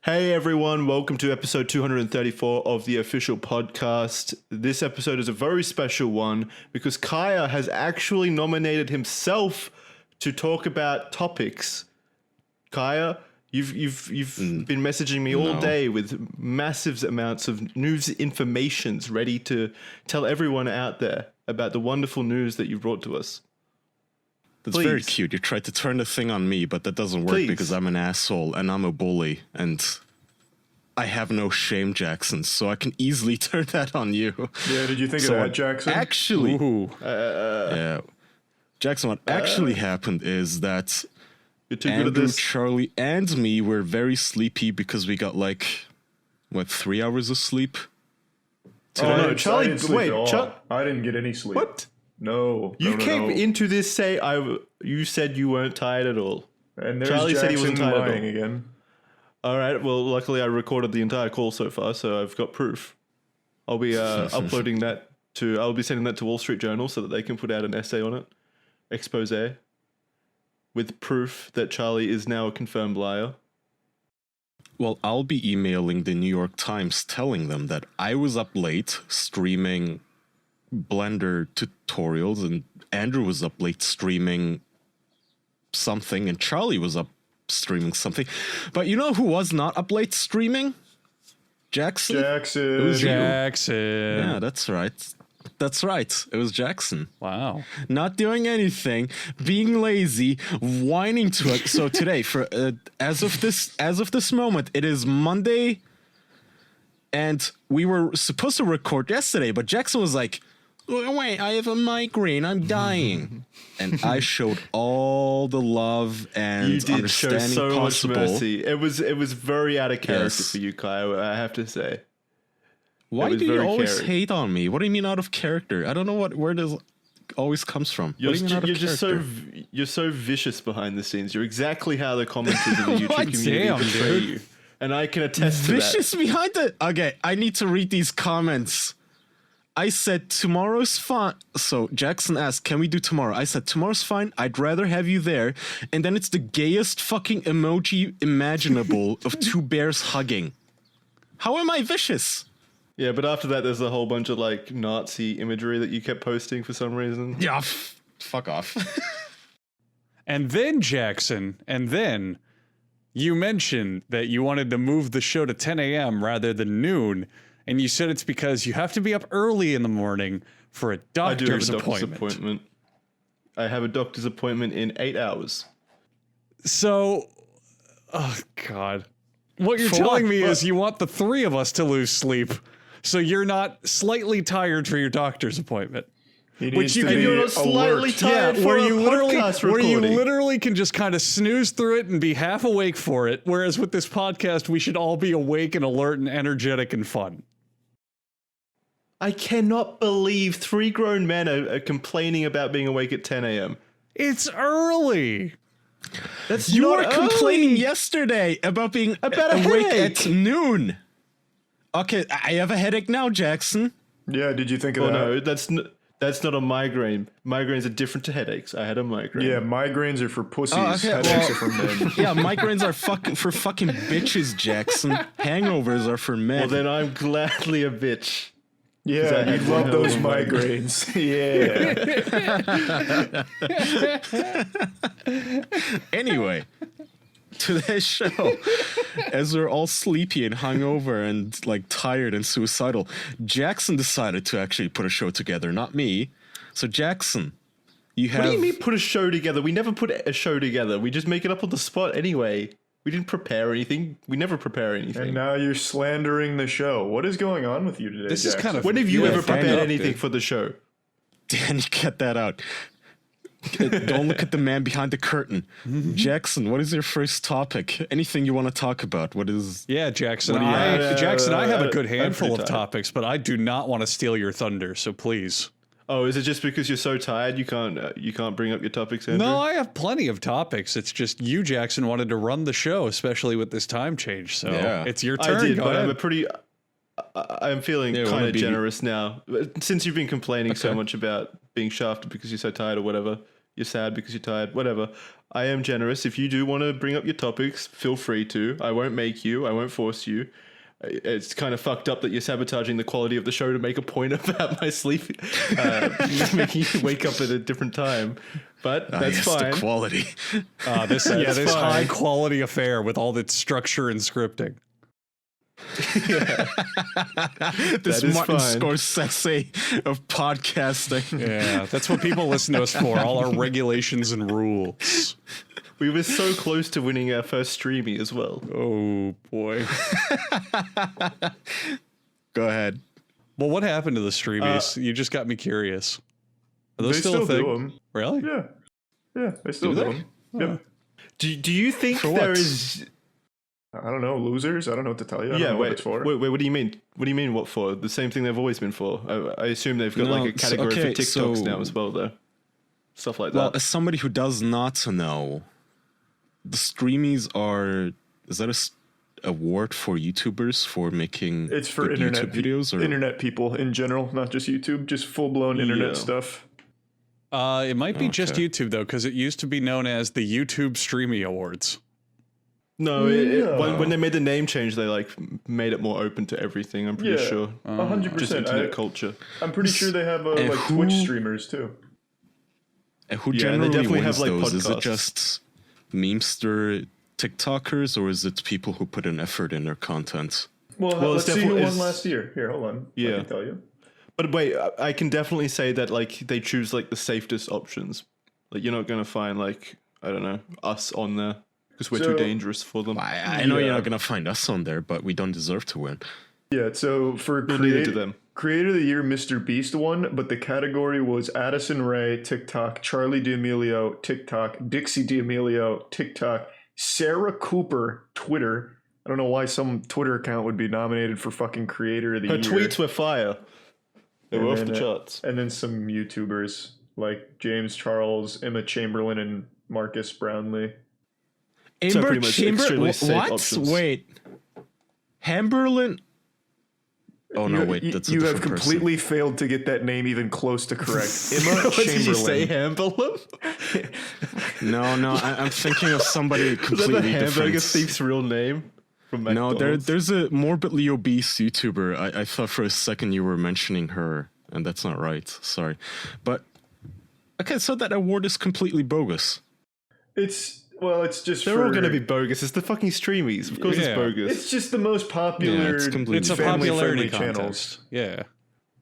Hey everyone, welcome to episode 234 of the official podcast. This episode is a very special one because Kaya has actually nominated himself to talk about topics. Kaya, you've been messaging me all day with massive amounts of news informations ready to tell everyone out there about the wonderful news that you've brought to us. That's very cute. You tried to turn the thing on me, but that doesn't work because I'm an asshole and I'm a bully and I have no shame, Jackson, so I can easily turn that on you. Yeah, did you think of that, Jackson? Actually, yeah. Jackson, what actually happened is that Andrew, Charlie, and me were very sleepy because we got 3 hours of sleep today. Oh no, Charlie, wait, I didn't get any sleep. What? No. You came into this you said you weren't tired at all. And there's Charlie Jackson said he wasn't tired lying at all. again. All right, well, luckily I recorded the entire call so far, so I've got proof. I'll be uploading that I'll be sending that to Wall Street Journal so that they can put out an essay on it, expose, with proof that Charlie is now a confirmed liar. Well, I'll be emailing the New York Times telling them that I was up late streaming Blender tutorials and Andrew was up late streaming something and Charlie was up streaming something. But you know who was not up late streaming? Jackson. It was Jackson. Yeah, that's right. That's right. It was Jackson. Wow. Not doing anything, being lazy, whining to it. So today, for as of this moment, it is Monday, and we were supposed to record yesterday, but Jackson was like, "Wait, I have a migraine. I'm dying," and I showed all the love and understanding so possible. Much mercy. It was very out of character for you, Kyle. I have to say. Why do you always hate on me? What do you mean out of character? I don't know where this always comes from. You're so vicious behind the scenes. You're exactly how the commenters in the YouTube community portray you, and I can attest to that. Vicious behind it. Okay, I need to read these comments. I said tomorrow's fine. So Jackson asked, "Can we do tomorrow?" I said tomorrow's fine. I'd rather have you there. And then it's the gayest fucking emoji imaginable of two bears hugging. How am I vicious? Yeah, but after that, there's a whole bunch of Nazi imagery that you kept posting for some reason. Yeah, fuck off. And then, Jackson, you mentioned that you wanted to move the show to 10 a.m. rather than noon, and you said it's because you have to be up early in the morning for a doctor's appointment. I have a doctor's appointment in 8 hours. So, oh God. What you're telling me is you want the three of us to lose sleep, so you're not slightly tired for your doctor's appointment. Which you're not slightly tired for a podcast recording. Where you literally can just kind of snooze through it and be half awake for it, whereas with this podcast, we should all be awake and alert and energetic and fun. I cannot believe 3 grown men are complaining about being awake at 10 a.m. It's early. You were complaining yesterday about being awake at noon. Okay, I have a headache now, Jackson. Yeah, did you think of that? No, that's not a migraine. Migraines are different to headaches. I had a migraine. Yeah, migraines are for pussies. Headaches are for men. Yeah, migraines are for fucking bitches, Jackson. Hangovers are for men. Well, then I'm gladly a bitch. Yeah, you love those migraines. Yeah. Anyway, today's show, as we're all sleepy and hungover and tired and suicidal, Jackson decided to actually put a show together, not me. So Jackson, you have... What do you mean put a show together? We never put a show together. We just make it up on the spot anyway. We didn't prepare anything. We never prepare anything. And now you're slandering the show. What is going on with you today, This Jackson? is kind of... When have you ever prepared anything for the show? Danny, get that out. Don't look at the man behind the curtain. Jackson, what is your first topic? Anything you want to talk about? What is... Yeah, Jackson. I have a good handful of topics, but I do not want to steal your thunder, so please. Oh, is it just because you're so tired you can't bring up your topics, Andrew? No, I have plenty of topics. It's just you, Jackson, wanted to run the show, especially with this time change. So it's your turn. I did, Go but ahead. I'm feeling kind of generous now. Since you've been complaining so much about being shafted because you're so tired or whatever, you're sad because you're tired, whatever. I am generous. If you do want to bring up your topics, feel free to. I won't make you. I won't force you. It's kind of fucked up that you're sabotaging the quality of the show to make a point about my sleep, making you wake up at a different time. But that's yes, fine. the quality. This fine. high quality affair with all its structure and scripting. This is Martin fine. Scorsese of podcasting. Yeah, that's what people listen to us for. All our regulations and rules. We were so close to winning our first Streamy as well. Oh boy. Go ahead. Well, what happened to the streamies? You just got me curious. Are those They still a still thing? do them. Really? Yeah, they still Do do they? them. Yep. Do you think For there what? is? I don't know, losers. I don't know what to tell you. I don't know what it's for. Wait, what do you mean? What do you mean? What for? The same thing they've always been for. I assume they've got No, like a so- category okay, for TikToks so- now as well, though. Stuff like Well, that. as somebody who does not know, the Streamies are... Is that award for YouTubers for making It's for good internet YouTube videos? Or? internet people in general, not just YouTube. Just full blown internet Yeah. stuff. It might be just Okay. YouTube though, because it used to be known as the YouTube Streamy Awards. No, Yeah. when they made the name change, they like made it more open to everything. I'm pretty Yeah, sure. 100%. Just internet culture. I'm pretty sure they have And like who- Twitch streamers too. And who Yeah, and they generally definitely wins have, like, those? Is it podcasts. just memester TikTokers, or is it people who put an effort in their content? Well, Well, let's it's see who definitely- won it's- last year. Here, hold on. Yeah. I can tell you. But wait, I can definitely say that like they choose like the safest options. Like you're not gonna find like I don't know us on there because we're too So- dangerous for them. I know you're Yeah. not going to find us on there, but we don't deserve to win. Yeah, so for Well, neither do them. Creator of the Year, Mr. Beast won, but the category was Addison Rae, TikTok, Charlie D'Amelio, TikTok, Dixie D'Amelio, TikTok, Sarah Cooper, Twitter. I don't know why some Twitter account would be nominated for fucking Creator of the Her Year. tweets were fire. They were off And the then, charts. And then some YouTubers like James Charles, Emma Chamberlain, and Marcus Brownlee. Amber pretty much extremely safe What? options. Wait. Hamberlin? Oh, no, wait. That's a you have different person. completely failed to get that name even close to correct. Emma What did you say, Chamberlain. Hamburger? No, I'm thinking of somebody Is that the completely hamburger different. thief's real name? From No, McDonald's? there's a morbidly obese YouTuber. I thought for a second you were mentioning her, and that's not right. Sorry. But, okay, so that award is completely bogus. It's just They're for, all going to be bogus. It's the fucking Streamies. Of course Yeah. it's bogus. It's just the most popular. Yeah, it's completely It's a family-friendly popularity contest. Yeah.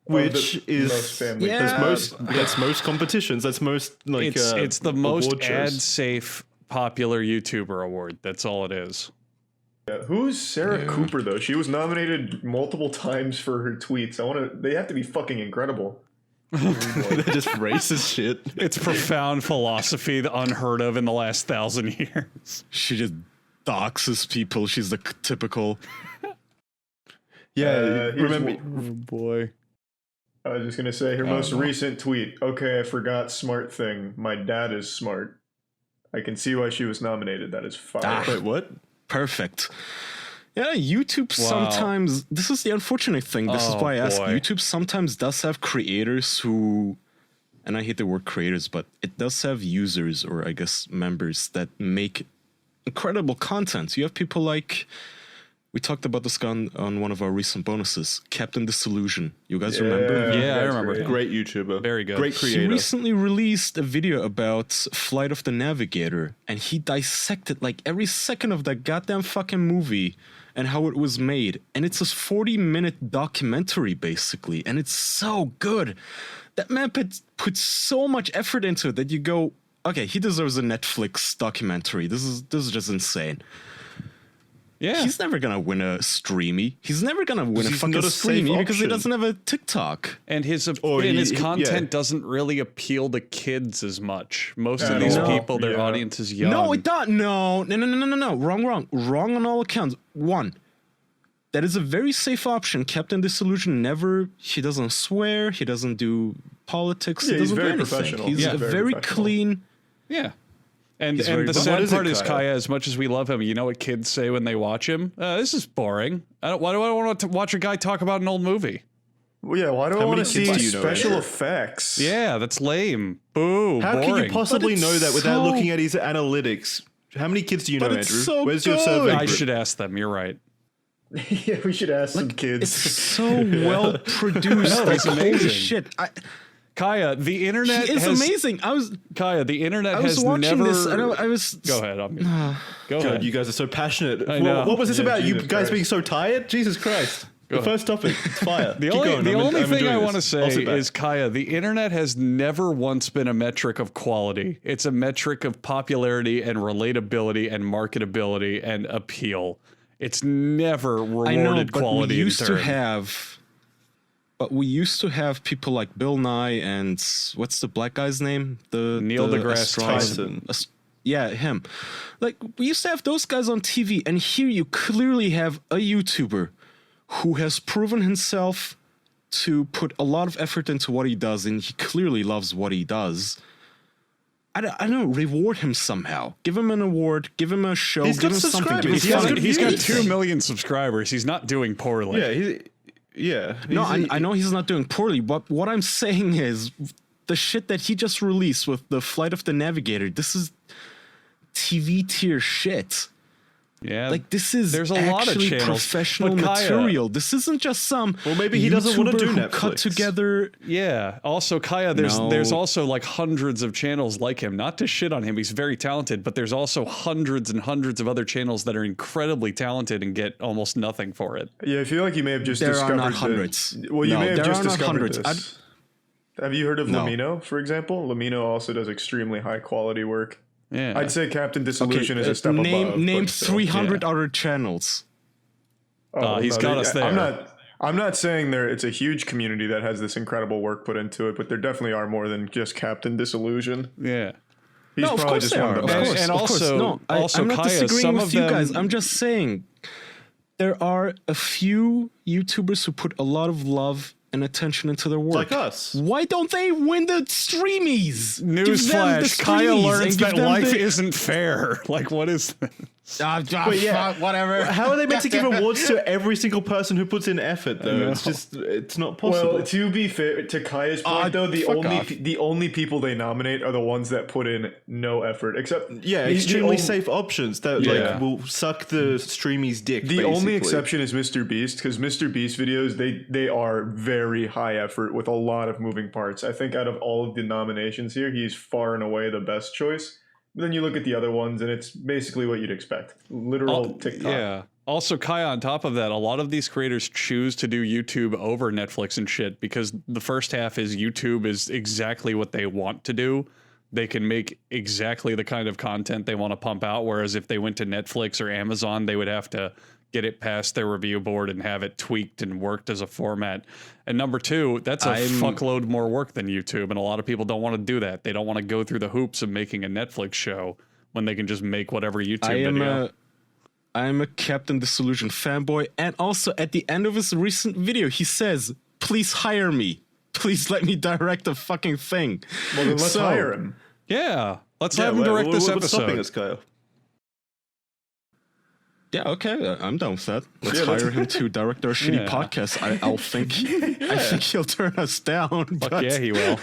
Which the is most family. Yeah. that's most competitions. That's most like It's the most award shows. ad safe popular YouTuber award. That's all it is. Yeah. Who's Sarah Cooper though? She was nominated multiple times for her tweets. They have to be fucking incredible. They're just racist shit. It's profound philosophy unheard of in the last 1,000 years. She just doxes people. She's the typical... Yeah, here's remember? Oh boy. I was just gonna say her most recent tweet. Okay, I forgot smart thing. My dad is smart. I can see why she was nominated. That is fire. Wait, what? Perfect. Yeah, YouTube Wow. sometimes... This is the unfortunate thing. This is Oh, why I ask. boy. YouTube sometimes does have creators who... And I hate the word creators, but it does have users, or I guess members, that make incredible content. You have people like... We talked about this guy on one of our recent bonuses. Captain Disillusion. You guys remember? Yeah, I that's remember. great. Great YouTuber. Very good. Great He creator. recently released a video about Flight of the Navigator, and he dissected like every second of that goddamn fucking movie and how it was made. And it's a 40-minute documentary, basically, and it's so good. That man put so much effort into it that you go, okay, he deserves a Netflix documentary. This is just insane. Yeah. He's never gonna win a Streamy. He's never gonna win a He's fucking not a safe Streamy because he option. doesn't have a TikTok. And his Or his he- content yeah. doesn't really appeal to kids as much. Most of At these all. people, their Yeah. audience is young. No, it does. No. Wrong on all accounts. One, that is a very safe option. Captain Disillusion he doesn't swear. He doesn't do politics. Yeah, he he's doesn't very do anything. professional. He's Yeah. a Very very professional. clean. Yeah. And very the good. sad What is it, part is, Kaya? Kaya, as much as we love him, you know what kids say when they watch him? This is boring. Why do I want to watch a guy talk about an old movie? Well, yeah, why do I How want to many kids see do you know, special Andrew? effects? Yeah, that's lame. Boo. How boring. can you possibly But it's know that without so- looking at his analytics? How many kids do you know, But Andrew? it's so Where's your good. survey? I group? should ask them. You're right. Yeah, we should ask some It's kids. so well produced. No, like, it's holy amazing. shit. Kaya, the internet It's has amazing. Kaya, the internet I was has watching never. this and I was. Go ahead. Go God, ahead. you guys are so passionate. I know. What was this Yeah, about? You Jesus guys Christ. being so tired? Jesus Christ. The ahead. first topic, it's fire. The Keep only, going. the I'm only thing enjoying I this. want to I'll say sit back. is, Kaya, the internet has never once been a metric of quality. It's a metric of popularity and relatability and marketability and appeal. It's never I rewarded know, but quality. we in used to turn. have. But we used to have people like Bill Nye and what's the black guy's name? The Neil the deGrasse astronomer- Tyson. Yeah, him. Like we used to have those guys on TV, and here you clearly have a YouTuber who has proven himself to put a lot of effort into what he does, and he clearly loves what he does. I don't know, reward him somehow. Give him an award, give him a show, He's give got him something. Give subscribers. him He has something. good He's got views. 2 million subscribers. He's not doing poorly. Yeah. No, He's- I know he's not doing poorly, but what I'm saying is the shit that he just released with the Flight of the Navigator, this is TV tier shit. Yeah. Like this is There's a lot of actually channels, professional but Kaya- material. This isn't just some Well, maybe he doesn't wanna YouTuber do who cut Netflix. together. Yeah. Also, Kaya, there's No. there's also like hundreds of channels like him. Not to shit on him, he's very talented, but there's also hundreds and hundreds of other channels that are incredibly talented and get almost nothing for it. Yeah, I feel like you may have just There are discovered not this. hundreds. Well, you No, may have there just are not discovered hundreds. this. Have you heard of No. Lamino, for example? Lamino also does extremely high quality work. Yeah. I'd say Captain Disillusion is a step name above. name but still. 300 other channels. He's got us there. I'm not saying it's a huge community that has this incredible work put into it, but there definitely are more than just Captain Disillusion. Yeah. He's No, of probably course just they one are. of Of the best. course, And of course. also- No, also, I'm not Kaya, disagreeing some with of you them- guys. I'm just saying there are a few YouTubers who put a lot of love and attention into their work. like us. Why don't they win the Streamies? Newsflash, Kaya learns that life isn't fair. Like, what is this? Wait, yeah. whatever. How are they meant to give awards to every single person who puts in effort, though? It's not possible. Well, to be fair, to Kaya's point, though, fuck off. the only people they nominate are the ones that put in no effort, except yeah, the extremely only- safe options that Yeah. like will suck the streamy's dick. The only basically. exception is Mr. Beast, because Mr. Beast videos they are very high effort with a lot of moving parts. I think out of all of the nominations here, he's far and away the best choice. But then you look at the other ones, and it's basically what you'd expect: literal TikTok. Yeah. Also, Kaya, on top of that, a lot of these creators choose to do YouTube over Netflix and shit because the first half is YouTube is exactly what they want to do. They can make exactly the kind of content they want to pump out. Whereas if they went to Netflix or Amazon, they would have to get it past their review board and have it tweaked and worked as a format. And number two, that's a fuckload more work than YouTube. And a lot of people don't want to do that. They don't want to go through the hoops of making a Netflix show when they can just make whatever YouTube video. I'm a Captain Disillusion fanboy, and also at the end of his recent video, he says, "Please hire me. Please let me direct a fucking thing." Well, then let's So- hire him. Yeah. Let's Yeah, have him direct this what's stopping episode. us, Kyle? Yeah, okay, I'm down with that. Let's Yeah, let's- hire him to direct our shitty Yeah. podcast. I think he'll turn us down. Fuck but yeah, he will.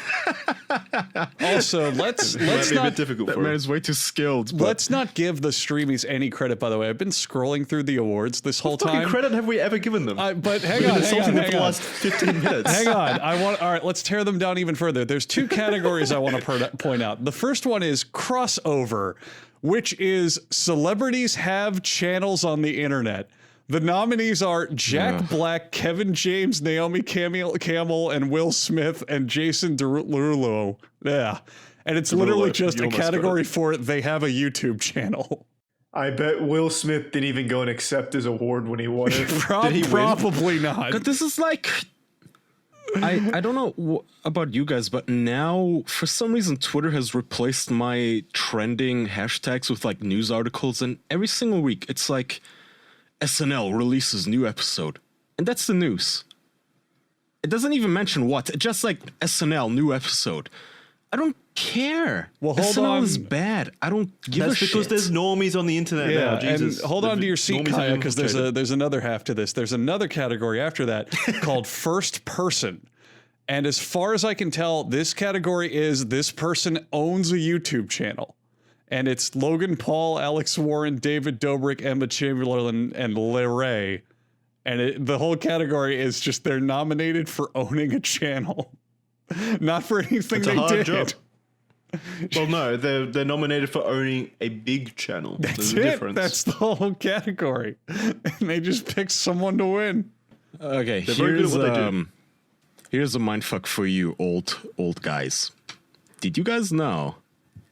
Also, let's Might be a not bit difficult that for man him. is way too skilled. But let's not give the Streamies any credit. By the way, I've been scrolling through the awards this whole What fucking time. credit have we ever given them? But hang We've on, been hang insulting on, them hang for the on. last 15 minutes. Hang on. All right, let's tear them down even further. There's two categories I want to point out. The first one is crossover, which is celebrities have channels on the internet. The nominees are Jack Black, Kevin James, Naomi Campbell, and Will Smith, and Jason Derulo. Yeah. And it's literally just You a almost got category it. for they have a YouTube channel. I bet Will Smith didn't even go and accept his award when he won it. Did he win? Probably not. But this is like, I don't know about you guys, but now for some reason Twitter has replaced my trending hashtags with like news articles, and every single week it's like SNL releases new episode, and that's the news. It doesn't even mention what, just like SNL new episode. I don't care. Well, hold SNL is on. bad. I don't give That's a because shit. there's normies on the internet now. Jesus. and hold on to your seat, Normies have Kaya, because infiltrated. there's another half to this. There's another category after that called first person. And as far as I can tell, this category is this person owns a YouTube channel. And it's Logan Paul, Alex Warren, David Dobrik, Emma Chamberlain, and Leray. And the whole category is just they're nominated for owning a channel. Not for anything It's a they hard did. job. Well, no, they're nominated for owning a big channel. That's There's a it. difference. That's the whole category. And they just picked someone to win. Okay, They're very good at what they do. Here's a mindfuck for you, old guys. Did you guys know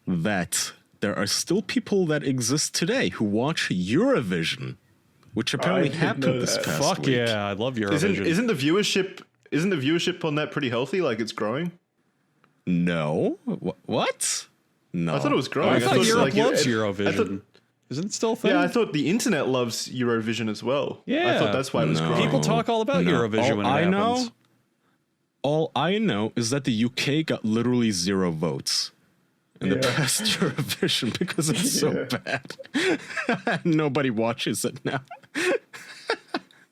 that there are still people that exist today who watch Eurovision, which apparently didn't know happened this that. past Fuck week? yeah, I love Eurovision. Isn't the viewership on that pretty healthy? Like it's growing? No, what? No, I thought it was growing. I thought thought, Europe like, loves I Eurovision. thought- Isn't it still a thing? Yeah, I thought the internet loves Eurovision as well. I Yeah. thought that's why it was No. growing. People talk all about No. Eurovision All when it I know- happens. All I know is that the UK got literally 0 votes in the past Eurovision because it's so bad. Nobody watches it now.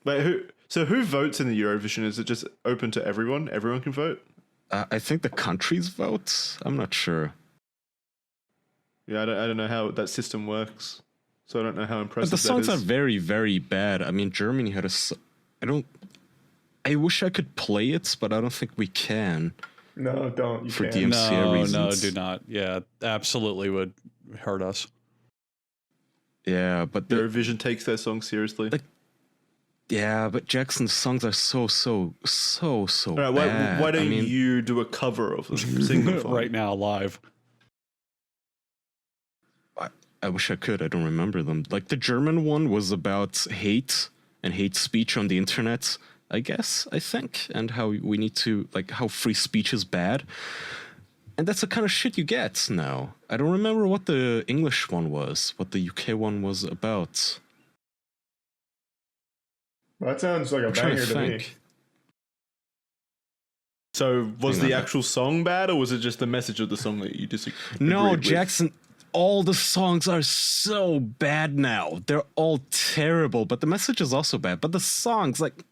But who votes in the Eurovision? Is it just open to everyone? Everyone can vote? I think the countries vote. I'm not sure. Yeah, I don't know how that system works. So I don't know how But impressive the songs that are is. very, very bad. I mean, Germany had I wish I could play it, but I don't think we can. No, don't. You For can't. DMCA No, reasons. do not. Yeah, absolutely would hurt us. Yeah, but Eurovision takes their song seriously. but Jackson's songs are so All right, bad. why don't I mean, you do a cover of them? Sing them for me. Right now, live. I wish I could. I don't remember them. Like the German one was about hate and hate speech on the internet, I think, and how we need to, like, how free speech is bad. And that's the kind of shit you get now. I don't remember what the English one was, what the UK one was about. That sounds like a I'm trying banger to to me. think. So was Hang the on. actual song bad, or was it just the message of the song that you disagreed No, with? Jackson, all the songs are so bad now. They're all terrible, but the message is also bad. But the songs, like,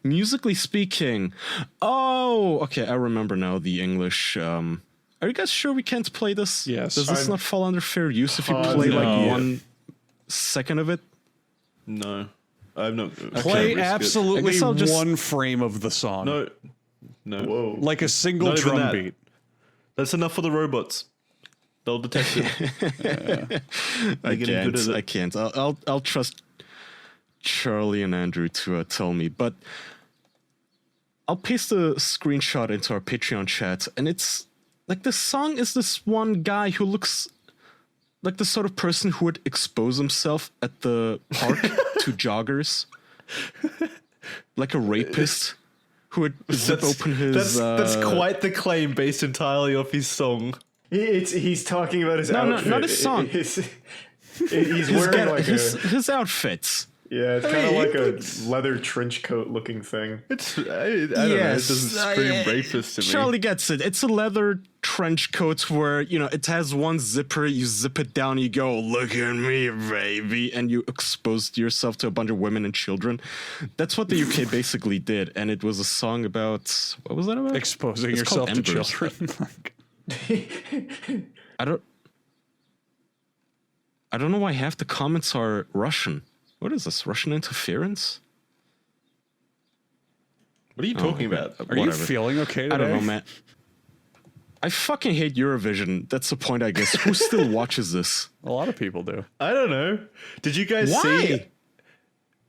musically speaking, okay, I remember now the English. Are you guys sure we can't play this? Yes. Does this I'm not fall under fair use if you positive. play No. like 1 second of it? No, I'm not. I Play can't risk it. I absolutely guess I'll just- one frame of the song. No. Whoa. Like a single Not even drum that. beat. That's enough for the robots. They'll detect it. I getting good at it. I can't. I'll trust Charlie and Andrew to tell me, but I'll paste a screenshot into our Patreon chat, and it's like this song is this one guy who looks like the sort of person who would expose himself at the park to joggers, like a rapist who would zip open his. That's quite the claim based entirely off his song. He's talking about his No, outfit. not his song. He's his, wearing like his outfits. it's I kind of mean, like a it's- leather trench coat looking thing. It's I don't know. It doesn't scream rapist to me. Charlie gets it. It's a leather trench coat where, it has one zipper. You zip it down. You go, look at me, baby. And you expose yourself to a bunch of women and children. That's what the UK basically did. And it was a song about, what was that about? Exposing It's yourself called to Embers. children. I don't know why half the comments are Russian. What is this? Russian interference? What are you talking about? Are you Whatever. feeling okay today? I don't know, man. I fucking hate Eurovision. That's the point, I guess. Who still watches this? A lot of people do. I don't know. Did you guys see? Why?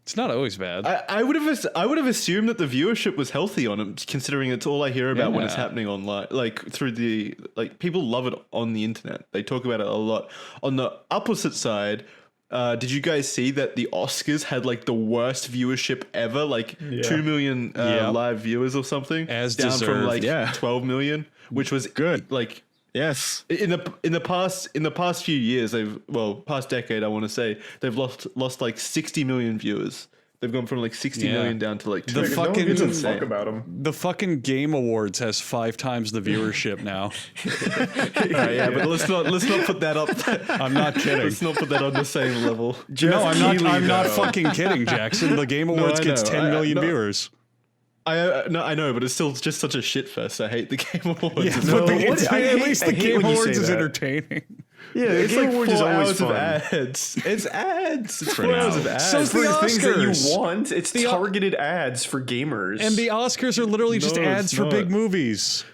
It's not always bad. I would have assumed that the viewership was healthy on it, considering it's all I hear about when it's Yeah. happening online. Like through the people love it on the internet. They talk about it a lot. On the opposite side, did you guys see that the Oscars had like the worst viewership ever? Like 2 million Yeah. live viewers or something, As down from deserved. like Yeah. 12 million, which was Good. Like Yes. in the past few years, past decade, I want to say they've lost like 60 million viewers They've gone from like 60 million down to like 2. The Like, no one fucking- gives a insane. fuck about them. The fucking Game Awards has 5 times the viewership now. Right, yeah, but let's not put that up. I'm not kidding. Let's not put that on the same level. No, I'm not though. fucking kidding, Jackson. The Game Awards I gets know. 10 million no. viewers. I know, but it's still just such a shit fest. I hate the Game Awards. Yeah, It's but like- at least the I hate Game when you Awards say is that. entertaining. Yeah, the it's Game like Awards is 4 always hours of fun. ads. It's ads. It's 4 now. hours of ads. So's For the things that Oscars. you want, it's targeted ads for gamers. And the Oscars are literally just No, ads it's for not. big movies.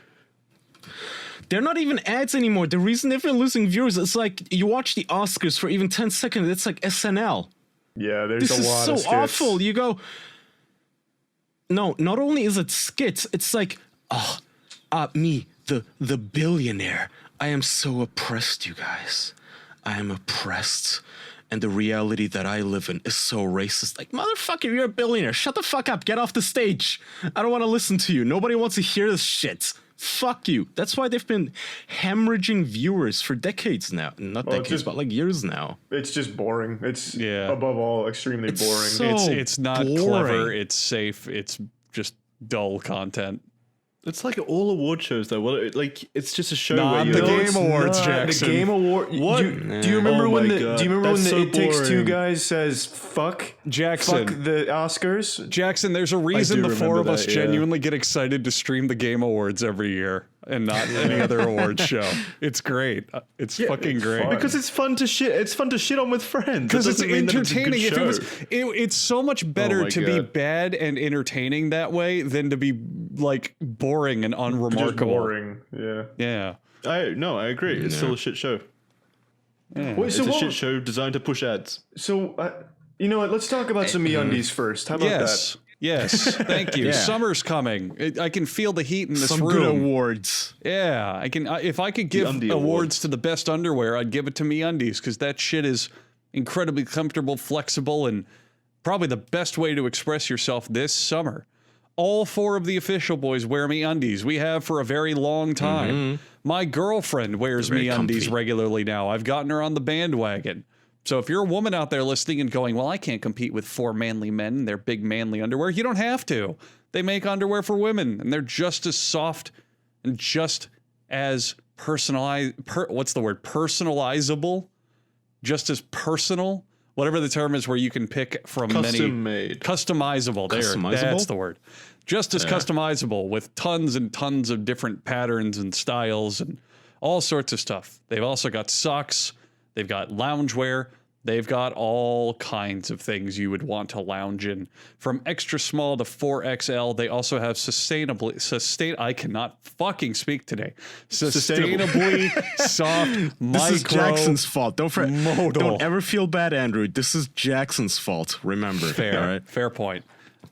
They're not even ads anymore. The reason they've been losing viewers is like you watch the Oscars for even 10 seconds. It's like SNL. yeah, there's This a is lot so of skits. awful. You go. No, not only is it skits, it's like, me, the billionaire. I am so oppressed, you guys. I am oppressed. And the reality that I live in is so racist. Like, motherfucker, you're a billionaire. Shut the fuck up. Get off the stage. I don't want to listen to you. Nobody wants to hear this shit. Fuck you. That's why they've been hemorrhaging viewers for decades now. Not Well, decades, just- but like years now. It's just boring. It's Yeah. above all extremely boring. so- It's not boring. clever. It's safe. It's just dull content. It's like all award shows though. Well, like it's just a show Not where you the like, Game it's Awards, not. Jackson. The Game Award. What? Do you remember Oh when my the God. Do you remember when That's the so It Takes Two boring. guys says fuck Jackson. fuck the Oscars? Jackson, there's a reason do the 4 of remember us that, yeah. genuinely get excited to stream the Game Awards every year and not any other awards show. It's great. It's fucking it's great. fun. because it's fun to shit. It's fun to shit on with friends. Because That it's doesn't mean that entertaining. It's a If good it was, show. it's so much better my to be God. bad and entertaining that way than to be like boring and Just unremarkable. boring. Yeah. Yeah. I agree. It's still a shit show. Wait, It's a shit show designed to push ads. So you know what? Let's talk about some MeUndies first. How about Yes. Yes. Thank you. Yeah. Summer's coming. I can feel the heat in this Some room. good awards. Yeah, I can. If I could give Undie awards Awards. to the best underwear, I'd give it to MeUndies because that shit is incredibly comfortable, flexible, and probably the best way to express yourself this summer. All 4 of the official boys wear MeUndies. We have for a very long time. My girlfriend wears They're very MeUndies comfy. regularly now. I've gotten her on the bandwagon. So if you're a woman out there listening and going, well, I can't compete with 4 manly men in their big manly underwear, you don't have to. They make underwear for women, and they're just as soft and just as personalizable, just as personal, whatever the term is where you can pick from Custom many. made. Customizable. There, Customizable? that's the word. Just as customizable with tons and tons of different patterns and styles and all sorts of stuff. They've also got socks. They've got loungewear. They've got all kinds of things you would want to lounge in. From extra small to 4XL, they also have I cannot fucking speak today. Sustainably soft This is micro Jackson's fault. modal. Don't ever feel bad, Andrew. This is Jackson's fault. Remember. Fair, all right? fair point.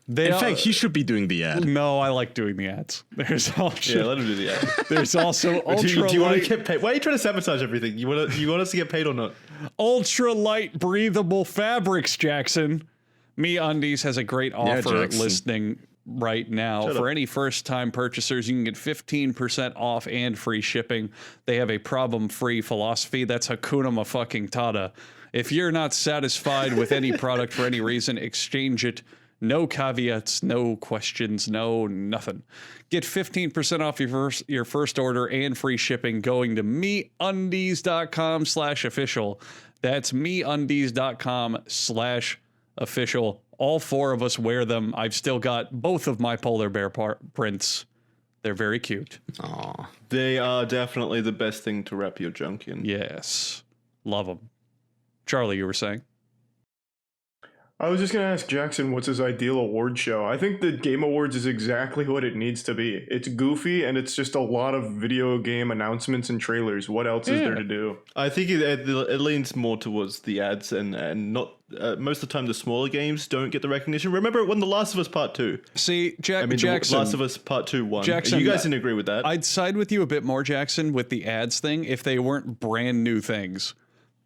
They In are- fact, he should be doing the ad. no, I like doing the ads. There's also Yeah, let him do the ad. there's also do you want to ultralight get paid? Why are you trying to sabotage everything? You want us to get paid or not? ultralight breathable fabrics, Jackson. MeUndies has a great offer Jackson. listening right now. Shut For up. any first-time purchasers, you can get 15% off and free shipping. They have a problem-free philosophy. That's Hakuna Matata. If you're not satisfied with any product for any reason, exchange it. No caveats, no questions, no nothing. Get 15% off your first order and free shipping going to MeUndies.com/official. That's MeUndies.com/official. All 4 of us wear them. I've still got both of my polar bear prints. They're very cute. Aw. They are definitely the best thing to wrap your junk in. Yes. Love them. Charlie, you were saying? I was just gonna ask Jackson what's his ideal award show. I think the Game Awards is exactly what it needs to be. It's goofy and it's just a lot of video game announcements and trailers. What else is there to do? I think it leans more towards the ads and not most of the time the smaller games don't get the recognition. Remember it won The Last of Us Part 2. See, The Jackson. Last of Us Part 2 won. Jackson, You guys didn't agree with that. I'd side with you a bit more, Jackson, with the ads thing if they weren't brand new things.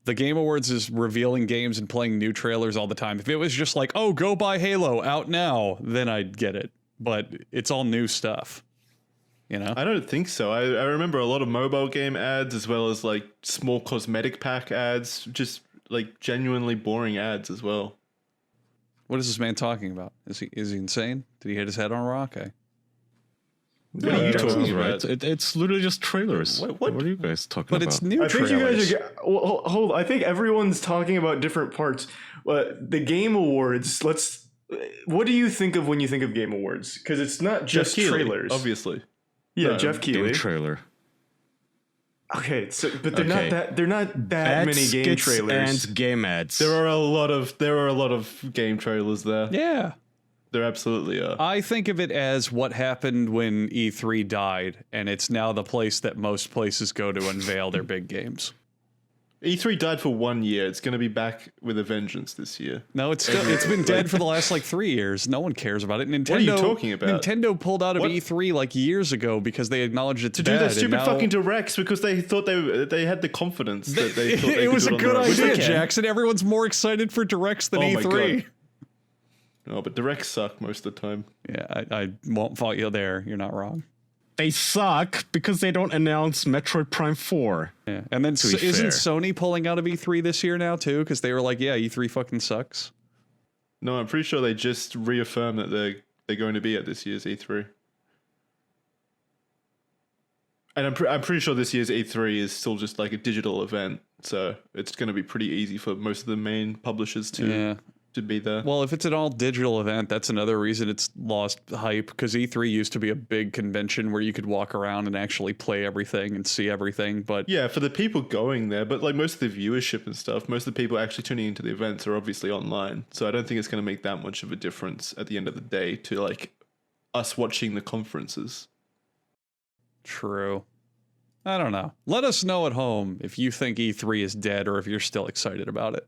The Game Awards is revealing games and playing new trailers all the time. If it was just like, oh, go buy Halo out now, then I'd get it. But it's all new stuff. You know? I don't think so. I remember a lot of mobile game ads as well as like small cosmetic pack ads, just like genuinely boring ads as well. What is this man talking about? Is he insane? Did he hit his head on a rock? What are you talking right? about? It's literally just trailers. What? Are you guys talking But about? it's new I think trailers. you guys are. Well, hold. I think everyone's talking about different parts. The Game Awards. What do you think of when you think of Game Awards? Because it's not just Jeff Keighley, trailers. obviously. Yeah, No, Jeff Game Keighley. trailer. Okay, so but they're Okay. not that. They're not that Bad many game skits trailers. and game ads. There are a lot of game trailers there. Yeah. There absolutely are. I think of it as what happened when E3 died, and it's now the place that most places go to unveil their big games. E3 died for 1 year. It's going to be back with a vengeance this year. No, it's been dead for the last like 3 years. No one cares about it. Nintendo, What are you talking about? Nintendo pulled out of What? E3 like years ago because they acknowledged it's To bad. do their and stupid now- fucking directs because they thought they had the confidence that they thought they it could was do a it on good their own. Which they idea, can. Jackson. Everyone's more excited for directs than Oh my E3. God. Oh, but directs suck most of the time. Yeah, I won't fault you there. You're not wrong. They suck because they don't announce Metroid Prime 4. Yeah, and then To be isn't fair. Sony pulling out of E3 this year now too? Because they were like, yeah, E3 fucking sucks. No, I'm pretty sure they just reaffirmed that they're going to be at this year's E3. And I'm pretty sure this year's E3 is still just like a digital event, so it's going to be pretty easy for most of the main publishers to be there. Well, if it's an all digital event, that's another reason it's lost hype, because E3 used to be a big convention where you could walk around and actually play everything and see everything. But Yeah, for the people going there, but like most of the viewership and stuff, most of the people actually tuning into the events are obviously online. So I don't think it's going to make that much of a difference at the end of the day to like us watching the conferences. true. I don't know. Let us know at home if you think E3 is dead or if you're still excited about it.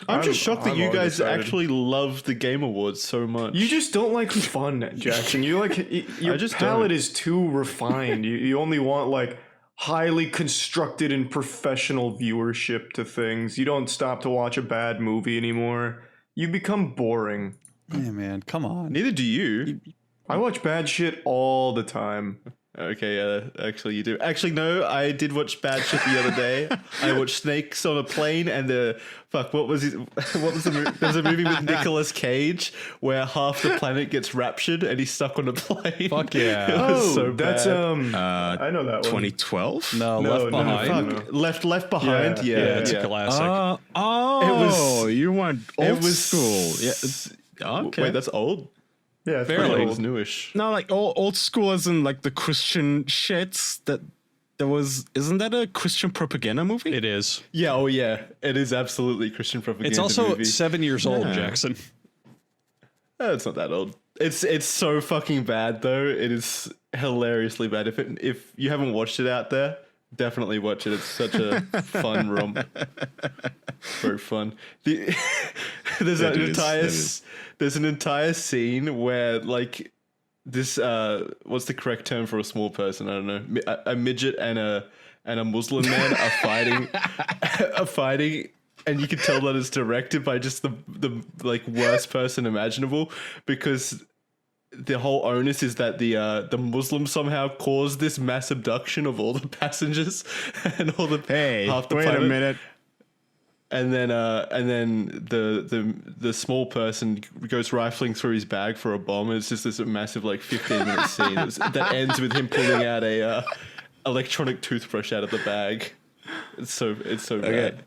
I'm just shocked that I'm you already guys excited. actually love the Game Awards so much. You just don't like fun, Jackson. You your just palate don't. is too refined. You only want like highly constructed and professional viewership to things. You don't stop to watch a bad movie anymore. You become boring. Hey, man, come on. Neither do you. I watch bad shit all the time. Okay, yeah, actually you do. Actually, no, I did watch bad shit the other day. I watched Snakes on a Plane and what was it? What was the movie? There's a movie with Nicolas Cage where half the planet gets raptured and he's stuck on a plane. Fuck yeah. It was so that's bad. I know that one. 2012? No, No, Left no, Behind. no. Fuck, Left Behind. Yeah, Yeah, Yeah, it's a classic. You went old school. Yeah. Okay. Wait, that's old. Yeah, it's I Fairly. thought pretty it old. was newish. No, like old school as in like the Christian shits that there was. Isn't that a Christian propaganda movie? It is. Yeah, oh yeah, it is absolutely Christian propaganda. It's also movie. 7 years old, Yeah. Jackson. It's not that old. It's so fucking bad though. It is hilariously bad. If you haven't watched it out there, definitely watch it. It's such a fun romp. Very fun. There's there's an entire scene where like this what's the correct term for a small person? I don't know. A midget and a Muslim man are fighting. And you can tell that it's directed by just the like worst person imaginable, because the whole onus is that the Muslims somehow caused this mass abduction of all the passengers and all the Hey, half the wait planet. a minute. And then the small person goes rifling through his bag for a bomb, and it's just this massive like 15-minute scene that ends with him pulling out a electronic toothbrush out of the bag. It's so bad.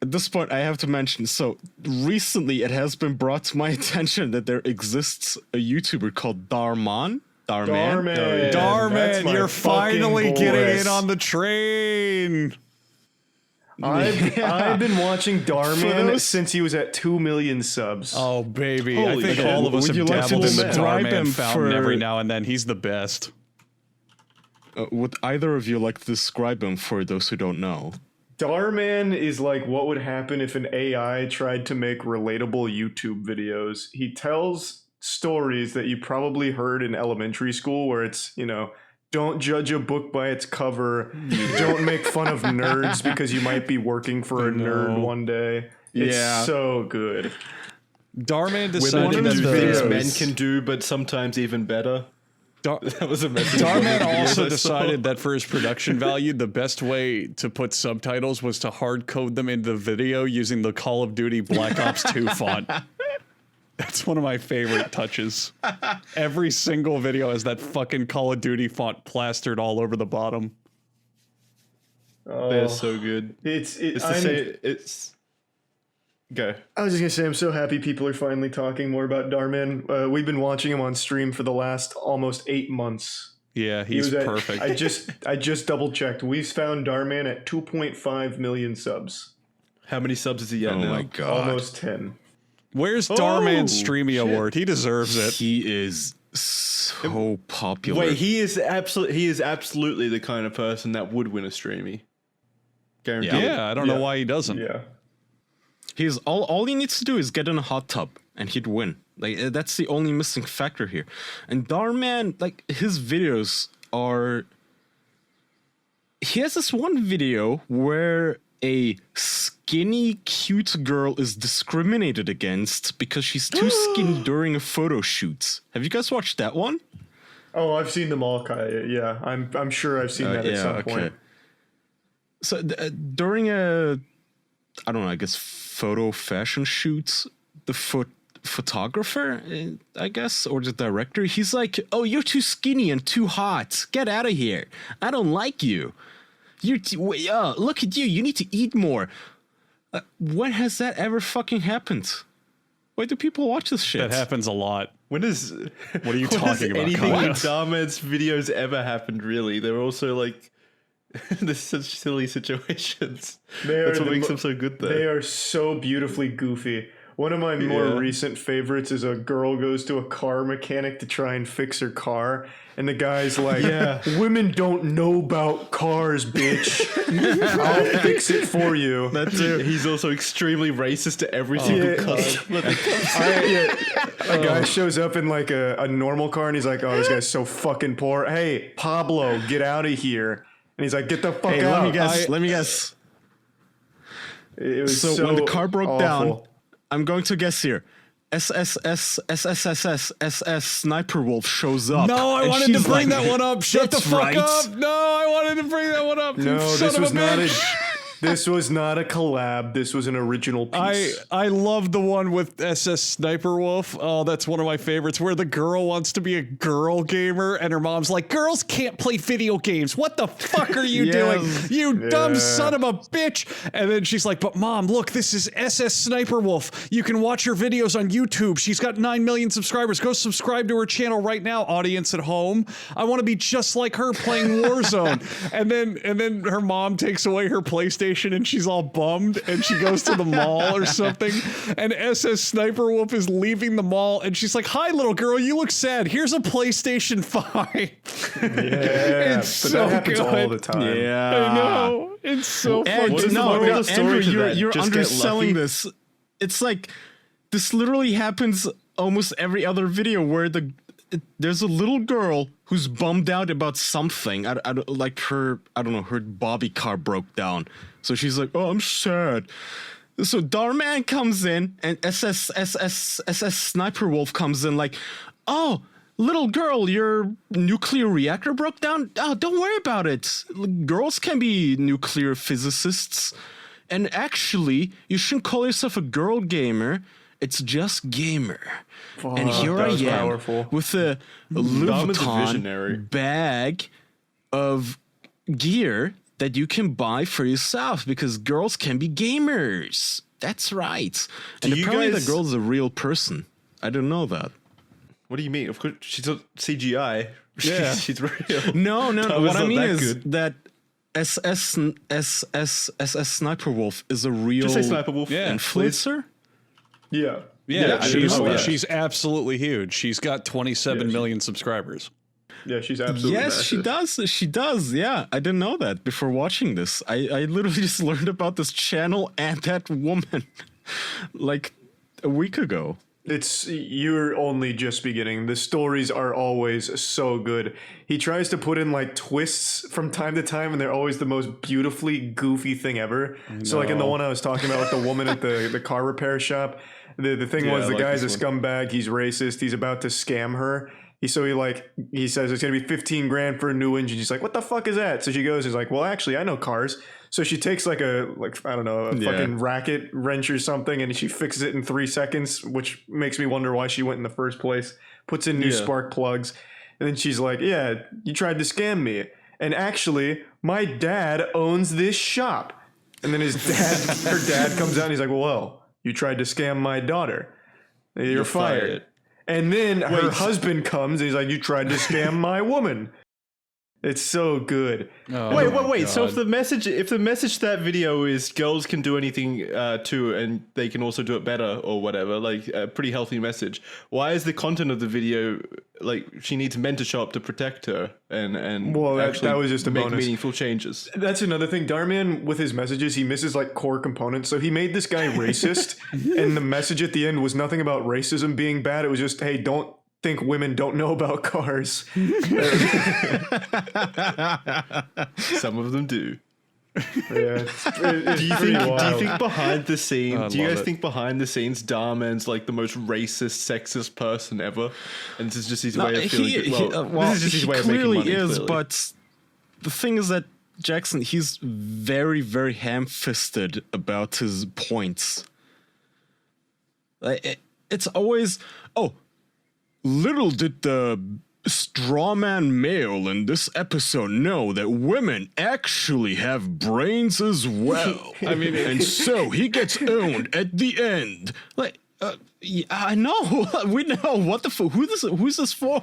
At this point, I have to mention, so recently it has been brought to my attention that there exists a YouTuber called Dhar Mann. Dhar Mann. Darman. yeah. Darman, That's my you're fucking finally getting boys. in on the train. I've been watching For Darman those- since he was at 2 million subs. Oh, baby. Holy I think shit. all of us Would have you like to dabbled in the describe Darman him fountain for- every now and then. He's the best. Would either of you like to describe him for those who don't know? Darman is like what would happen if an AI tried to make relatable YouTube videos. He tells stories that you probably heard in elementary school where it's, don't judge a book by its cover. Don't make fun of nerds because you might be working for a nerd one day. It's so good. Darman Women decided can that do things videos. men can do, but sometimes even better. That was a message. Darman Videos also I saw. decided that for his production value, the best way to put subtitles was to hard code them into the video using the Call of Duty Black Ops 2 font. That's one of my favorite touches. Every single video has that fucking Call of Duty font plastered all over the bottom. They're so good. It's go. I was just gonna say, I'm so happy people are finally talking more about Dhar Mann. We've been watching him on stream for the last almost 8 months. Yeah, he's perfect. I just double checked. We've found Dhar Mann at 2.5 million subs. How many subs is he at now? Oh my god. Almost 10. Where's Dhar Mann's Oh, Streamy shit. Award? He deserves it. He is so popular. Wait, he is absolutely the kind of person that would win a Streamy. Guaranteed. Yeah, I don't know Yeah. why he doesn't. Yeah. He's all he needs to do is get in a hot tub and he'd win. Like that's the only missing factor here. And Dhar Mann, like his videos are. He has this one video where a skinny, cute girl is discriminated against because she's too skinny during a photo shoot. Have you guys watched that one? Oh, I've seen them all, Kaya. Yeah, I'm sure I've seen that at some point. So during a, I don't know, I guess photo fashion shoot, the photographer, I guess, or the director, he's like, "Oh, you're too skinny and too hot. Get out of here. I don't like you. Look at you. You need to eat more." When has that ever fucking happened? Why do people watch this shit? That happens a lot. What are you talking about, Anything Kyle? in Dhar Mann's videos ever happened? Really, they're also like there's such silly situations. That's what makes them so good, though. They are so beautifully goofy. One of my more recent favorites is a girl goes to a car mechanic to try and fix her car, and the guy's like, "Women don't know about cars, bitch. I'll fix it for you." He's also extremely racist to every single car. A guy shows up in like a normal car, and he's like, "Oh, this guy's so fucking poor. Hey, Pablo, get out of here." And he's like, "Get the fuck out." Let me guess. It was So when the car broke down, awful. I'm going to guess here. SSS Sniper Wolf shows up. No, I and wanted to she's bring like, that one up. Shut the "That's fuck right." up. No, I wanted to bring that one up. No, you son this of was a not bitch. this was not a collab. This was an original piece. I love the one with SS Sniper Wolf. Oh, that's one of my favorites, where the girl wants to be a girl gamer and her mom's like, "Girls can't play video games. What the fuck are you doing? You dumb son of a bitch." And then she's like, "But mom, look, this is SS Sniper Wolf. You can watch her videos on YouTube. She's got 9 million subscribers. Go subscribe to her channel right now, audience at home. I want to be just like her playing Warzone." and then her mom takes away her PlayStation and she's all bummed and she goes to the mall or something, and SS Sniper Wolf is leaving the mall and she's like, "Hi little girl, you look sad. Here's a PlayStation 5. Yeah, It's but so that happens good. all the time. I know. It's so And fucking What is the no, moral no, of the story Andrew, to that? you're Just get lucky? underselling this. It's like this literally happens almost every other video where there's a little girl who's bummed out about something. Like her Bobby car broke down, so she's like, "Oh, I'm sad." So Dhar Mann comes in and SS Sniper Wolf comes in like, "Oh, little girl, your nuclear reactor broke down? Oh, don't worry about it. Girls can be nuclear physicists. And actually, you shouldn't call yourself a girl gamer. It's just gamer." And here that I was am powerful. with a Dom is a Louis visionary. Vuitton bag of gear that you can buy for yourself because girls can be gamers. That's right. And you apparently guys- the girl's a real person. I didn't know that. What do you mean? Of course, she's not CGI. Yeah. she's real. No. That What was I not mean that is good. that SS Sniper Wolf is a real Just say Sniper Wolf. Yeah. influencer. Yeah. Yeah, I didn't know that. she's absolutely huge. She's got 27 million subscribers. Yeah, she's absolutely Yes, she massive. does. She does. Yeah, I didn't know that before watching this. I literally just learned about this channel and that woman like a week ago. You're only just beginning. The stories are always so good. He tries to put in like twists from time to time, and they're always the most beautifully goofy thing ever. So like in the one I was talking about with the woman at the car repair shop, the thing was I the like guy's a this scumbag. He's racist. He's about to scam her. He says it's gonna be 15 grand for a new engine. She's like, "What the fuck is that?" So she goes, he's like, "Well, actually, I know cars." So she takes like I don't know, a fucking racket wrench or something, and she fixes it in 3 seconds, which makes me wonder why she went in the first place. Puts in new spark plugs, and then she's like, "Yeah, you tried to scam me, and actually, my dad owns this shop." And then her dad comes out, and he's like, "Well, you tried to scam my daughter. You're fired." And then her husband comes, and he's like, "You tried to scam my woman." It's so good. Oh, wait. So if the message to that video is girls can do anything too, and they can also do it better or whatever, like a pretty healthy message, why is the content of the video like she needs men to show up to protect her and that was just a make bonus. meaningful changes? That's another thing. Dhar Mann, with his messages, he misses like core components. So he made this guy racist, and the message at the end was nothing about racism being bad. It was just, hey, don't think women don't know about cars. Some of them do. Yeah, Do you think behind the scenes? Do you guys love it. think behind the scenes, Dhar Mann's like the most racist, sexist person ever, and this is just his way of feeling? This is just his way of making money. Clearly, Clearly. but the thing is that Jackson, he's very, very ham-fisted about his points. It's always, little did the strawman male in this episode know that women actually have brains as well. I mean, and so he gets owned at the end. Like, yeah, I know. We know what the who's this for?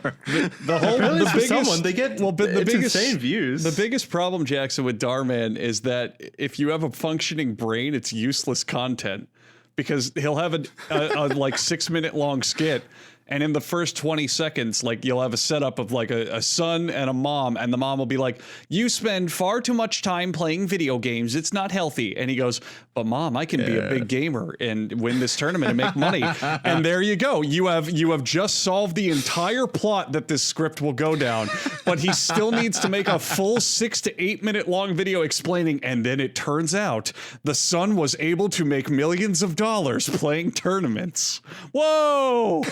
Apparently it's for someone. They get it's insane views. The biggest problem, Jackson, with Dhar Mann is that if you have a functioning brain, it's useless content because he'll have a like 6-minute long skit. And in the first 20 seconds, like you'll have a setup of like a son and a mom, and the mom will be like, "You spend far too much time playing video games. It's not healthy." And he goes, "But mom, I can be a big gamer and win this tournament and make money." And there you go. You have just solved the entire plot that this script will go down. But he still needs to make a full 6 to 8 minute long video explaining. And then it turns out the son was able to make millions of dollars playing tournaments. Whoa.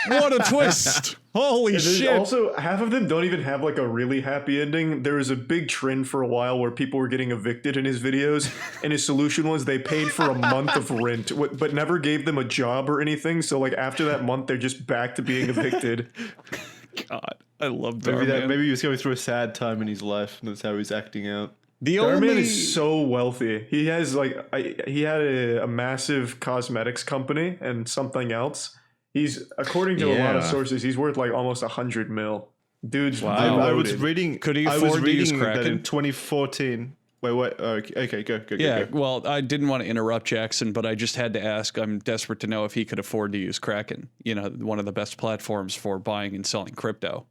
What a twist! Holy shit! Also, half of them don't even have like a really happy ending. There was a big trend for a while where people were getting evicted in his videos, and his solution was they paid for a month of rent, but never gave them a job or anything. So like after that month, they're just back to being evicted. God, I love Dhar Mann. Maybe he was going through a sad time in his life, and that's how he's acting out. Dhar Mann is so wealthy. He has like he had a massive cosmetics company and something else. He's, according to a lot of sources, he's worth like almost 100 mil. Dude's I was reading. Could he afford to use Kraken? That in 2014. Wait. Okay, go. Yeah, well, I didn't want to interrupt Jackson, but I just had to ask. I'm desperate to know if he could afford to use Kraken. You know, one of the best platforms for buying and selling crypto.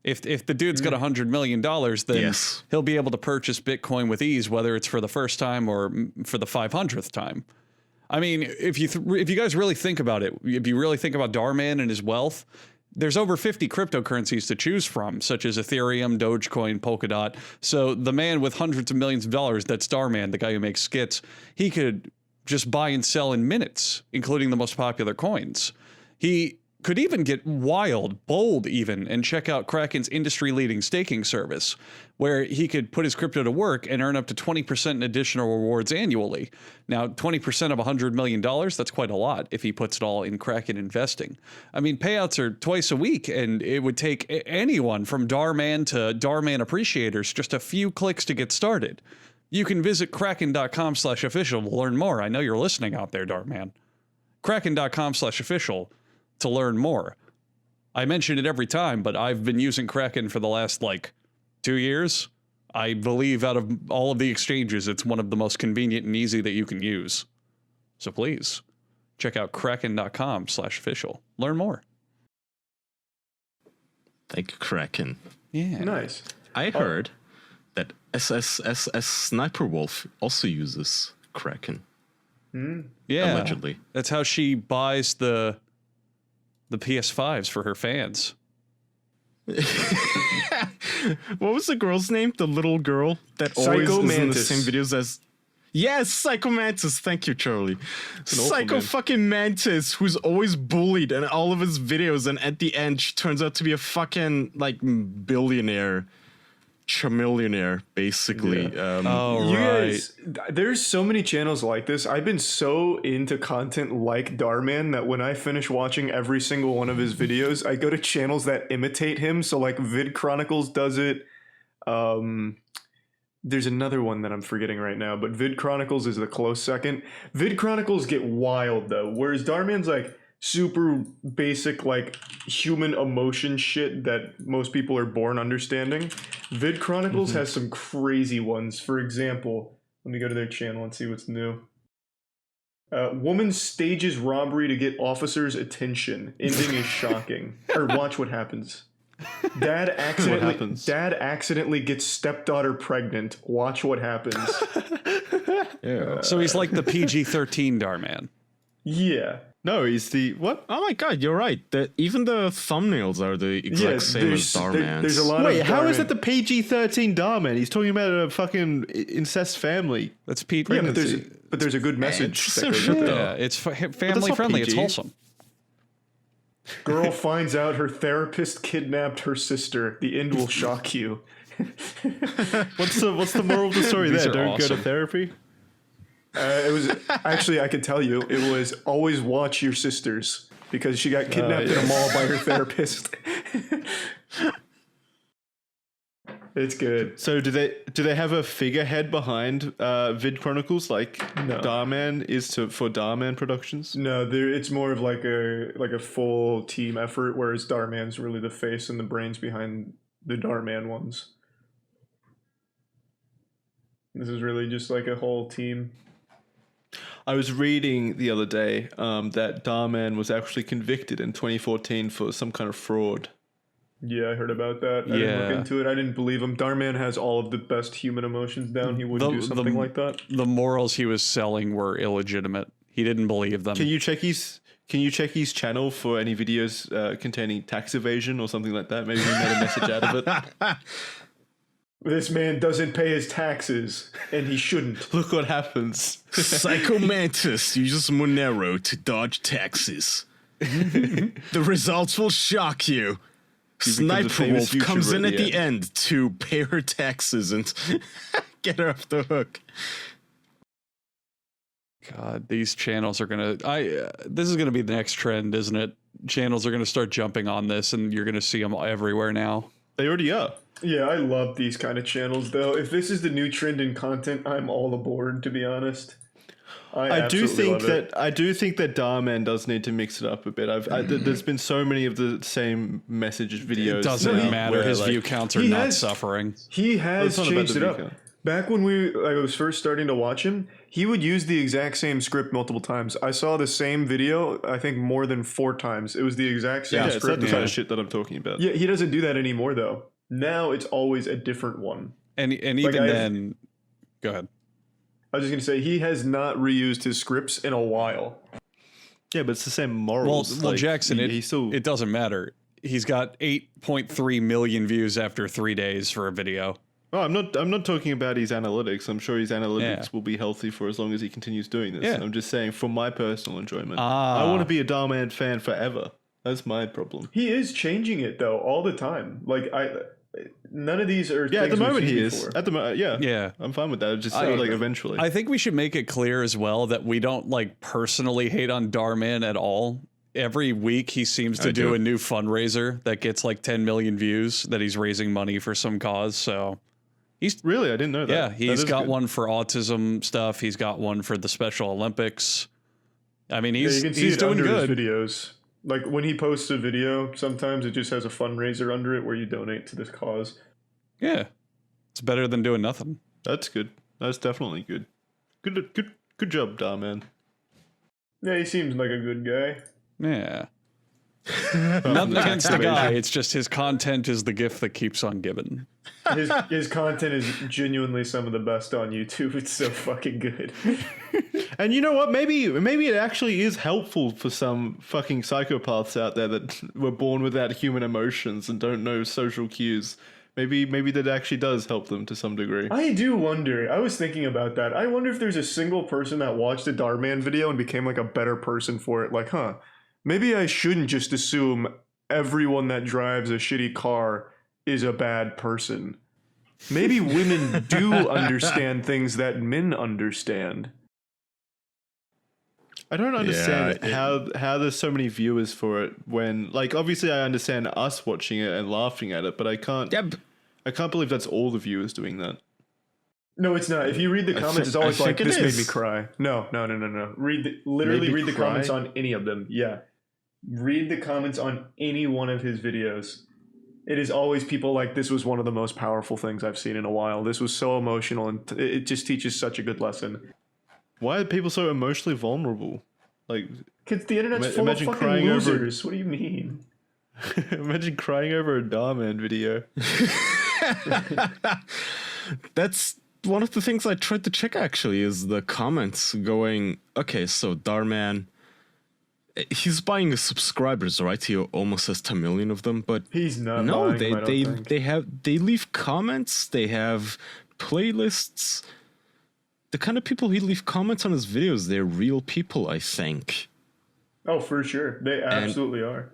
If the dude's got $100 million, then he'll be able to purchase Bitcoin with ease, whether it's for the first time or for the 500th time. I mean, if you guys really think about it, if you really think about Dhar Mann and his wealth, there's over 50 cryptocurrencies to choose from, such as Ethereum, Dogecoin, Polkadot. So the man with hundreds of millions of dollars, that's Dhar Mann, the guy who makes skits, he could just buy and sell in minutes, including the most popular coins. He could even get bold even, and check out Kraken's industry-leading staking service, where he could put his crypto to work and earn up to 20% in additional rewards annually. Now, 20% of $100 million, that's quite a lot if he puts it all in Kraken investing. I mean, payouts are twice a week, and it would take anyone from Dhar Mann to Dhar Mann appreciators just a few clicks to get started. You can visit kraken.com/official to learn more. I know you're listening out there, Dhar Mann. Kraken.com/official to learn more. I mention it every time, but I've been using Kraken for the last 2 years. I believe out of all of the exchanges, it's one of the most convenient and easy that you can use. So please check out kraken.com/official. Learn more. Thank you, Kraken. Yeah. Nice. I heard that SSSS Sniper Wolf also uses Kraken. Yeah. Allegedly. That's how she buys the PS5s for her fans. What was the girl's name? The little girl that always Psycho is in the Mantis. same videos as... Yes, Psycho Mantis. Thank you, Charlie. Psycho name. fucking Mantis, who's always bullied in all of his videos, and at the end, she turns out to be a fucking, billionaire. chamillionaire, basically. Oh, You right. guys, there's so many channels like this. I've been so into content like Dhar Mann that when I finish watching every single one of his videos, I go to channels that imitate him. So like Vid Chronicles does it. There's another one that I'm forgetting right now, but Vid Chronicles is the close second. Vid Chronicles get wild though, whereas Dhar Mann's like super basic, like human emotion shit that most people are born understanding. Vid Chronicles has some crazy ones. For example, let me go to their channel and see what's new. Woman stages robbery to get officers' attention. Ending is shocking. Or watch what happens. Dad accidentally gets stepdaughter pregnant. Watch what happens. Yeah. So he's like the PG-13 Dhar Mann. Yeah. No, he's the what? Oh my god, you're right. Even the thumbnails are the exact same as Dhar Mann's. There's a lot Wait, of how Dhar is Mann- that the PG-13 Dhar Mann? He's talking about a fucking incest family. That's Pete. Yeah, pregnancy. but there's a good message. It's that so goes shit with it. though. Yeah, it's family not friendly. It's PG. wholesome. Girl finds out her therapist kidnapped her sister. The end will shock you. What's the moral of the story These there? are Don't go to awesome. therapy. It was actually, I could tell you, it was always watch your sisters because she got kidnapped in a mall by her therapist. It's good. So do they have a figurehead behind Vid Chronicles like No. Dhar Mann is for Dhar Mann Productions? No, it's more of like a full team effort, whereas Dhar Mann's really the face and the brains behind the Dhar Mann ones. This is really just like a whole team. I was reading the other day that Dhar Mann was actually convicted in 2014 for some kind of fraud. Yeah, I heard about that. I didn't look into it. I didn't believe him. Dhar Mann has all of the best human emotions down. He wouldn't do something like that. The morals he was selling were illegitimate. He didn't believe them. Can you check his channel for any videos containing tax evasion or something like that? Maybe he made a message out of it. This man doesn't pay his taxes, and he shouldn't. Look what happens. Psycho Mantis uses Monero to dodge taxes. The results will shock you. becomes a Sniper famous Wolf comes YouTuber in at at the the end to pay her taxes and get her off the hook. God, these channels are gonna. This is gonna be the next trend, isn't it? Channels are gonna start jumping on this, and you're gonna see them everywhere now. They already are. Yeah, I love these kind of channels, though. If this is the new trend in content, I'm all aboard, to be honest. I do absolutely think love it. that Dhar Mann does need to mix it up a bit. There's been so many of the same message videos. It doesn't now matter. where, His like, view counts are he not has- suffering. He has It's not about changed the it up. view count. Back when I was first starting to watch him, he would use the exact same script multiple times. I saw the same video, I think, more than 4 times. It was the exact same Yeah, it's script. that kind of shit that I'm talking about. Yeah, he doesn't do that anymore, though. Now it's always a different one. And even I've- then, go ahead. I was just going to say, he has not reused his scripts in a while. Yeah, but it's the same morals. Well, like, Jackson, he still. it doesn't matter. He's got 8.3 million views after 3 days for a video. Oh, I'm not talking about his analytics. I'm sure his analytics Yeah. will be healthy for as long as he continues doing this. Yeah. I'm just saying, for my personal enjoyment, Ah. I want to be a Dhar Mann fan forever. That's my problem. He is changing it, though, all the time. Like, none of these are Yeah, at things the we've moment seen he is. before. At the moment, yeah, Yeah. I'm fine with that. Just I- like eventually. I think we should make it clear as well that we don't like personally hate on Dhar Mann at all. Every week he seems to do do. a new fundraiser that gets like 10 million views that he's raising money for some cause. So Really, I didn't know that. yeah, That he's is got good. one for autism stuff. He's got one for the Special Olympics. I mean, Yeah, he's you can see he's it doing under good. his videos. Like, when he posts a video, sometimes it just has a fundraiser under it where you donate to this cause. Yeah, it's better than doing nothing. That's good. That's definitely good. Good job, Dhar Mann. Yeah, he seems like a good guy. Yeah. Nothing against the guy. It's just his content is the gift that keeps on giving. His content is genuinely some of the best on YouTube. It's so fucking good. And you know what? Maybe it actually is helpful for some fucking psychopaths out there that were born without human emotions and don't know social cues. Maybe that actually does help them to some degree. I do wonder. I was thinking about that. I wonder if there's a single person that watched a Dhar Mann video and became like a better person for it. Like, maybe I shouldn't just assume everyone that drives a shitty car is a bad person. Maybe women do understand things that men understand. I don't understand how there's so many viewers for it when, like, obviously I understand us watching it and laughing at it, but I can't believe that's all the viewers doing that. No, it's not. If you read the comments, it's always like, this made me cry. No. Read the comments on any of them. Yeah. Read the comments on any one of his videos. It is always people like, this was one of the most powerful things I've seen in a while. This was so emotional, and it just teaches such a good lesson. Why are people so emotionally vulnerable? Like, because the internet's full of fucking losers. What do you mean? Imagine crying over a Dhar Mann video. That's one of the things I tried to check, actually, is the comments going, okay, so Dhar Mann, he's buying subscribers, right? He almost has 10 million of them, but he's not. No, they leave comments, they have playlists. The kind of people who leave comments on his videos, they're real people, I think. Oh, for sure. They absolutely are.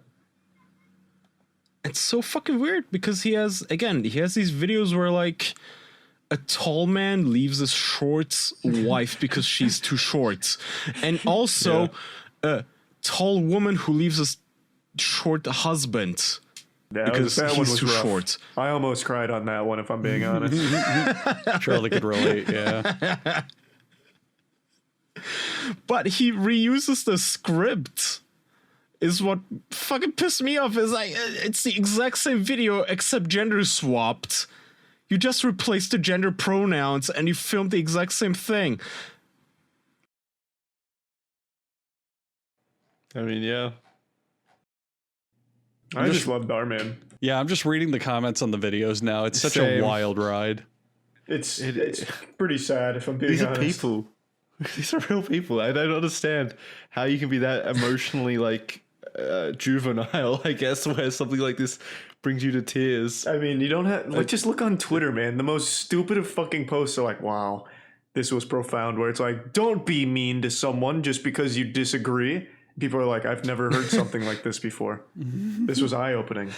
It's so fucking weird because he has these videos where, like, a tall man leaves his short wife because she's too short. And also a tall woman who leaves his short husband because he's too short. I almost cried on that one, if I'm being honest. Charlie could relate, yeah. But he reuses the script. Is what fucking pissed me off. Is like, it's the exact same video except gender swapped. You just replaced the gender pronouns and you filmed the exact same thing. I mean, yeah. I just love Dhar Mann. Yeah, I'm just reading the comments on the videos now. It's such a wild ride. It's pretty sad, if I'm being honest. These are people. These are real people. I don't understand how you can be that emotionally, like, juvenile, I guess, where something like this brings you to tears. I mean, you don't have, like, just look on Twitter, man. The most stupid of fucking posts are like, wow, this was profound, where it's like, don't be mean to someone just because you disagree. People are like, I've never heard something like this before. This was eye-opening.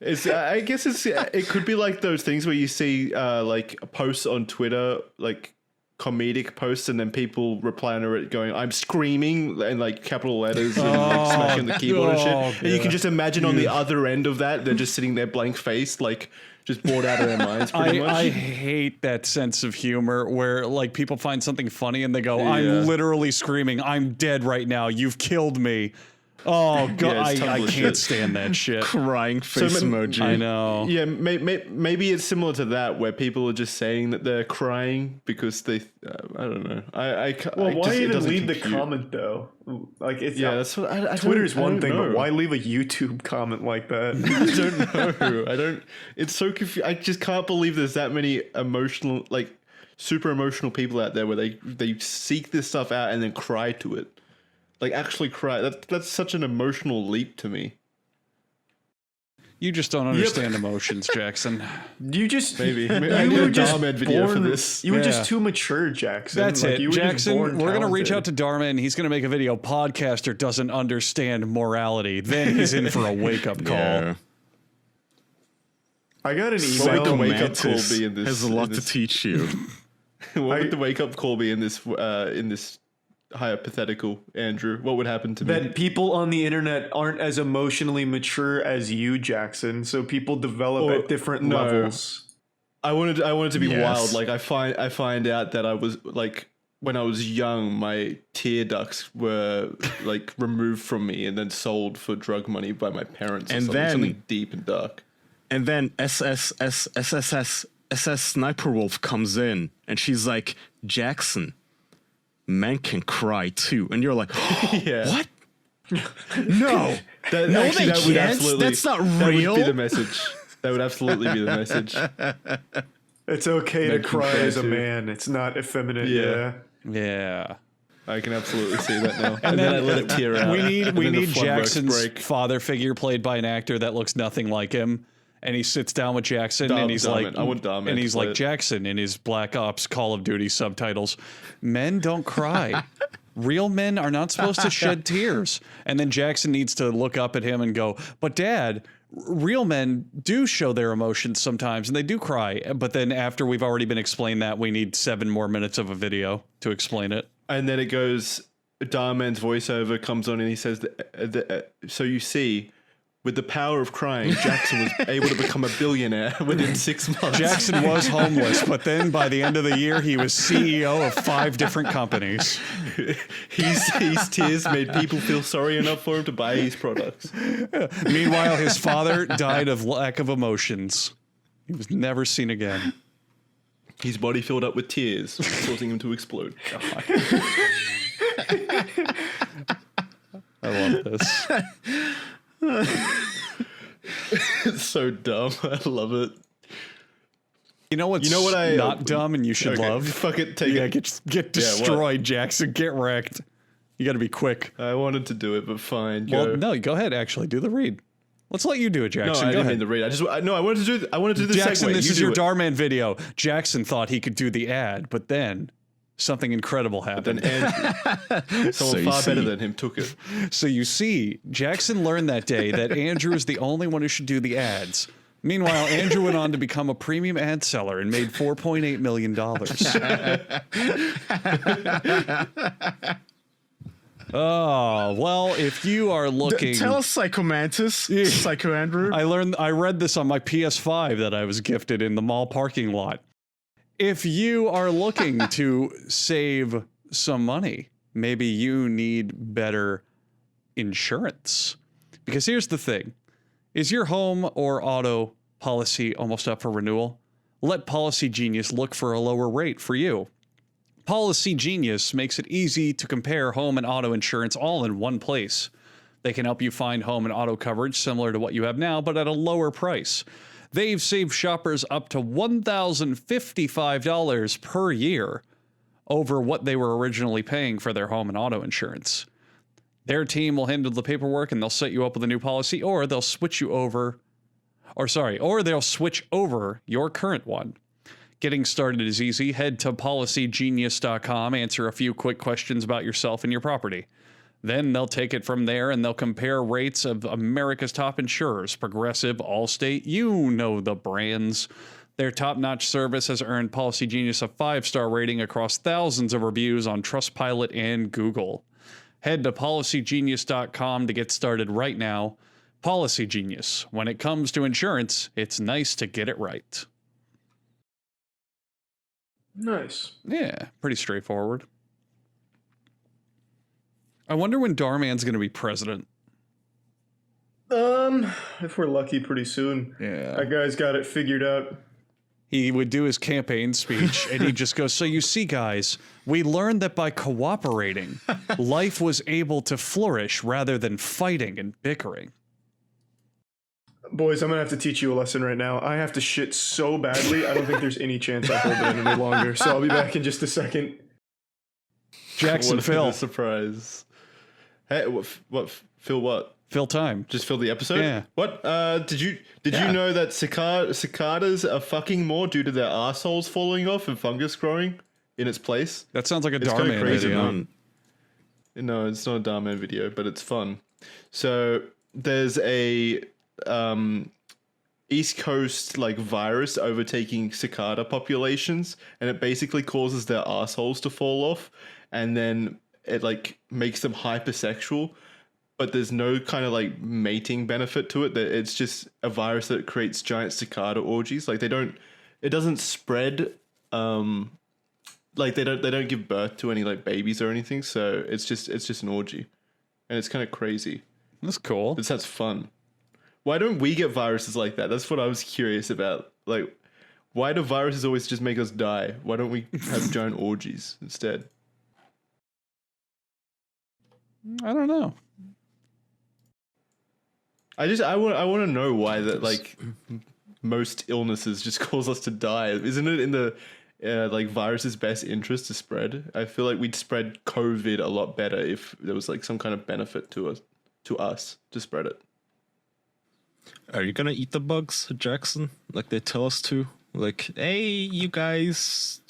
I guess it could be like those things where you see like posts on Twitter, like comedic posts, and then people reply under it going, I'm screaming, and like capital letters and like smashing the keyboard and shit. And you can just imagine on the other end of that, they're just sitting there blank faced, like just bored out of their minds pretty much. I hate that sense of humor where like people find something funny and they go, I'm literally screaming, I'm dead right now, you've killed me. Oh god, I can't stand that shit. Crying face emoji. I know. Yeah, maybe it's similar to that, where people are just saying that they're crying because they. I don't know. Why even leave the comment though? Like, it's that's what Twitter's one thing, but why leave a YouTube comment like that? I don't know. I don't. It's so confusing. I just can't believe there's that many emotional, like, super emotional people out there where they seek this stuff out and then cry to it. Like, actually cry. That's such an emotional leap to me. You just don't understand emotions, Jackson. You just maybe I need a Dhar Mann video for this. You were just too mature, Jackson. That's it, Jackson. We're gonna reach out to Dhar Mann. He's gonna make a video. Podcaster doesn't understand morality. Then he's in for a wake up call. Yeah. I got an email. What would the wake up call be in this? Has a lot to teach you. What would the wake up call be in this hypothetical, Andrew? What would happen to me? That people on the internet aren't as emotionally mature as you, Jackson. So people develop at different levels. I wanted to be wild. Like, I find out that I was, like, when I was young, my tear ducts were like removed from me and then sold for drug money by my parents. And then something deep and dark. And then SS Sniper Wolf comes in and she's like, Jackson, men can cry too, and you're like, what? No, they can't. That's not real. That would be the message. That would absolutely be the message. It's okay to cry as a man. It's not effeminate. Yeah. I can absolutely see that now. And then I let it tear out. We need Jackson's father figure played by an actor that looks nothing like him. And he sits down with Jackson, and he's like, I want Dhar Mann, and he's like, Jackson, in his Black Ops Call of Duty subtitles, men don't cry. Real men are not supposed to shed tears. And then Jackson needs to look up at him and go, but Dad, real men do show their emotions sometimes and they do cry. But then after we've already been explained that, we need 7 more minutes of a video to explain it. And then it goes, Dhar Mann's voiceover comes on and he says, so you see, with the power of crying, Jackson was able to become a billionaire within 6 months. Jackson was homeless, but then by the end of the year, he was CEO of 5 different companies. His tears made people feel sorry enough for him to buy his products. Meanwhile, his father died of lack of emotions. He was never seen again. His body filled up with tears, causing him to explode. God. I love this. It's so dumb. I love it. You know what's not dumb and you should love? Fuck it, take it. Get destroyed, Jackson. Get wrecked. You got to be quick. I wanted to do it, but fine. Well, no, go ahead. Actually, do the read. Let's let you do it, Jackson. No, I go didn't ahead. mean the read. I wanted to do the Jackson, segue. this You is do your it. Dhar Mann video. Jackson thought he could do the ad, but then something incredible happened. Then Andrew, someone far better than him, took it. So you see, Jackson learned that day that Andrew is the only one who should do the ads. Meanwhile, Andrew went on to become a premium ad seller and made $4.8 million. Oh, well, if you are looking... Tell us, Psychomantis, Psycho Andrew. I read this on my PS5 that I was gifted in the mall parking lot. If you are looking to save some money, maybe you need better insurance. Because here's the thing. Is your home or auto policy almost up for renewal? Let Policy Genius look for a lower rate for you. Policy Genius makes it easy to compare home and auto insurance all in one place. They can help you find home and auto coverage similar to what you have now, but at a lower price. They've saved shoppers up to $1,055 per year over what they were originally paying for their home and auto insurance. Their team will handle the paperwork and they'll set you up with a new policy, or they'll switch over your current one. Getting started is easy. Head to policygenius.com, answer a few quick questions about yourself and your property. Then they'll take it from there and they'll compare rates of America's top insurers, Progressive, Allstate, you know the brands. Their top-notch service has earned Policy Genius a 5-star rating across thousands of reviews on Trustpilot and Google. Head to policygenius.com to get started right now. Policy Genius. When it comes to insurance, it's nice to get it right. Nice. Yeah, pretty straightforward. I wonder when Dhar Mann's going to be president. If we're lucky, pretty soon. Yeah. That guy's got it figured out. He would do his campaign speech and he'd just go, so you see, guys, we learned that by cooperating, life was able to flourish rather than fighting and bickering. Boys, I'm going to have to teach you a lesson right now. I have to shit so badly, I don't think there's any chance I hold it in any longer. So I'll be back in just a second. Jackson, What Phil. a surprise. Hey, what? Phil, what? Fill time. Just fill the episode? Yeah. What? Did you know that cicadas are fucking more due to their assholes falling off and fungus growing in its place? That sounds like a It's Dhar kinda Mann crazy, video. man. No, it's not a Dhar Mann video, but it's fun. So there's a East Coast virus overtaking cicada populations, and it basically causes their assholes to fall off, and then it makes them hypersexual. But there's no kind of mating benefit to it. That it's just a virus that creates giant cicada orgies. It doesn't spread. They don't give birth to any babies or anything. So it's just an orgy, and it's kind of crazy. That's cool. It sounds fun. Why don't we get viruses like that? That's what I was curious about. Why do viruses always just make us die? Why don't we have giant orgies instead? I don't know. I want to know why that most illnesses just cause us to die. Isn't it in the virus's best interest to spread? I feel like we'd spread COVID a lot better if there was some kind of benefit to us to spread it. Are you gonna eat the bugs, Jackson? Like they tell us to? Hey, you guys,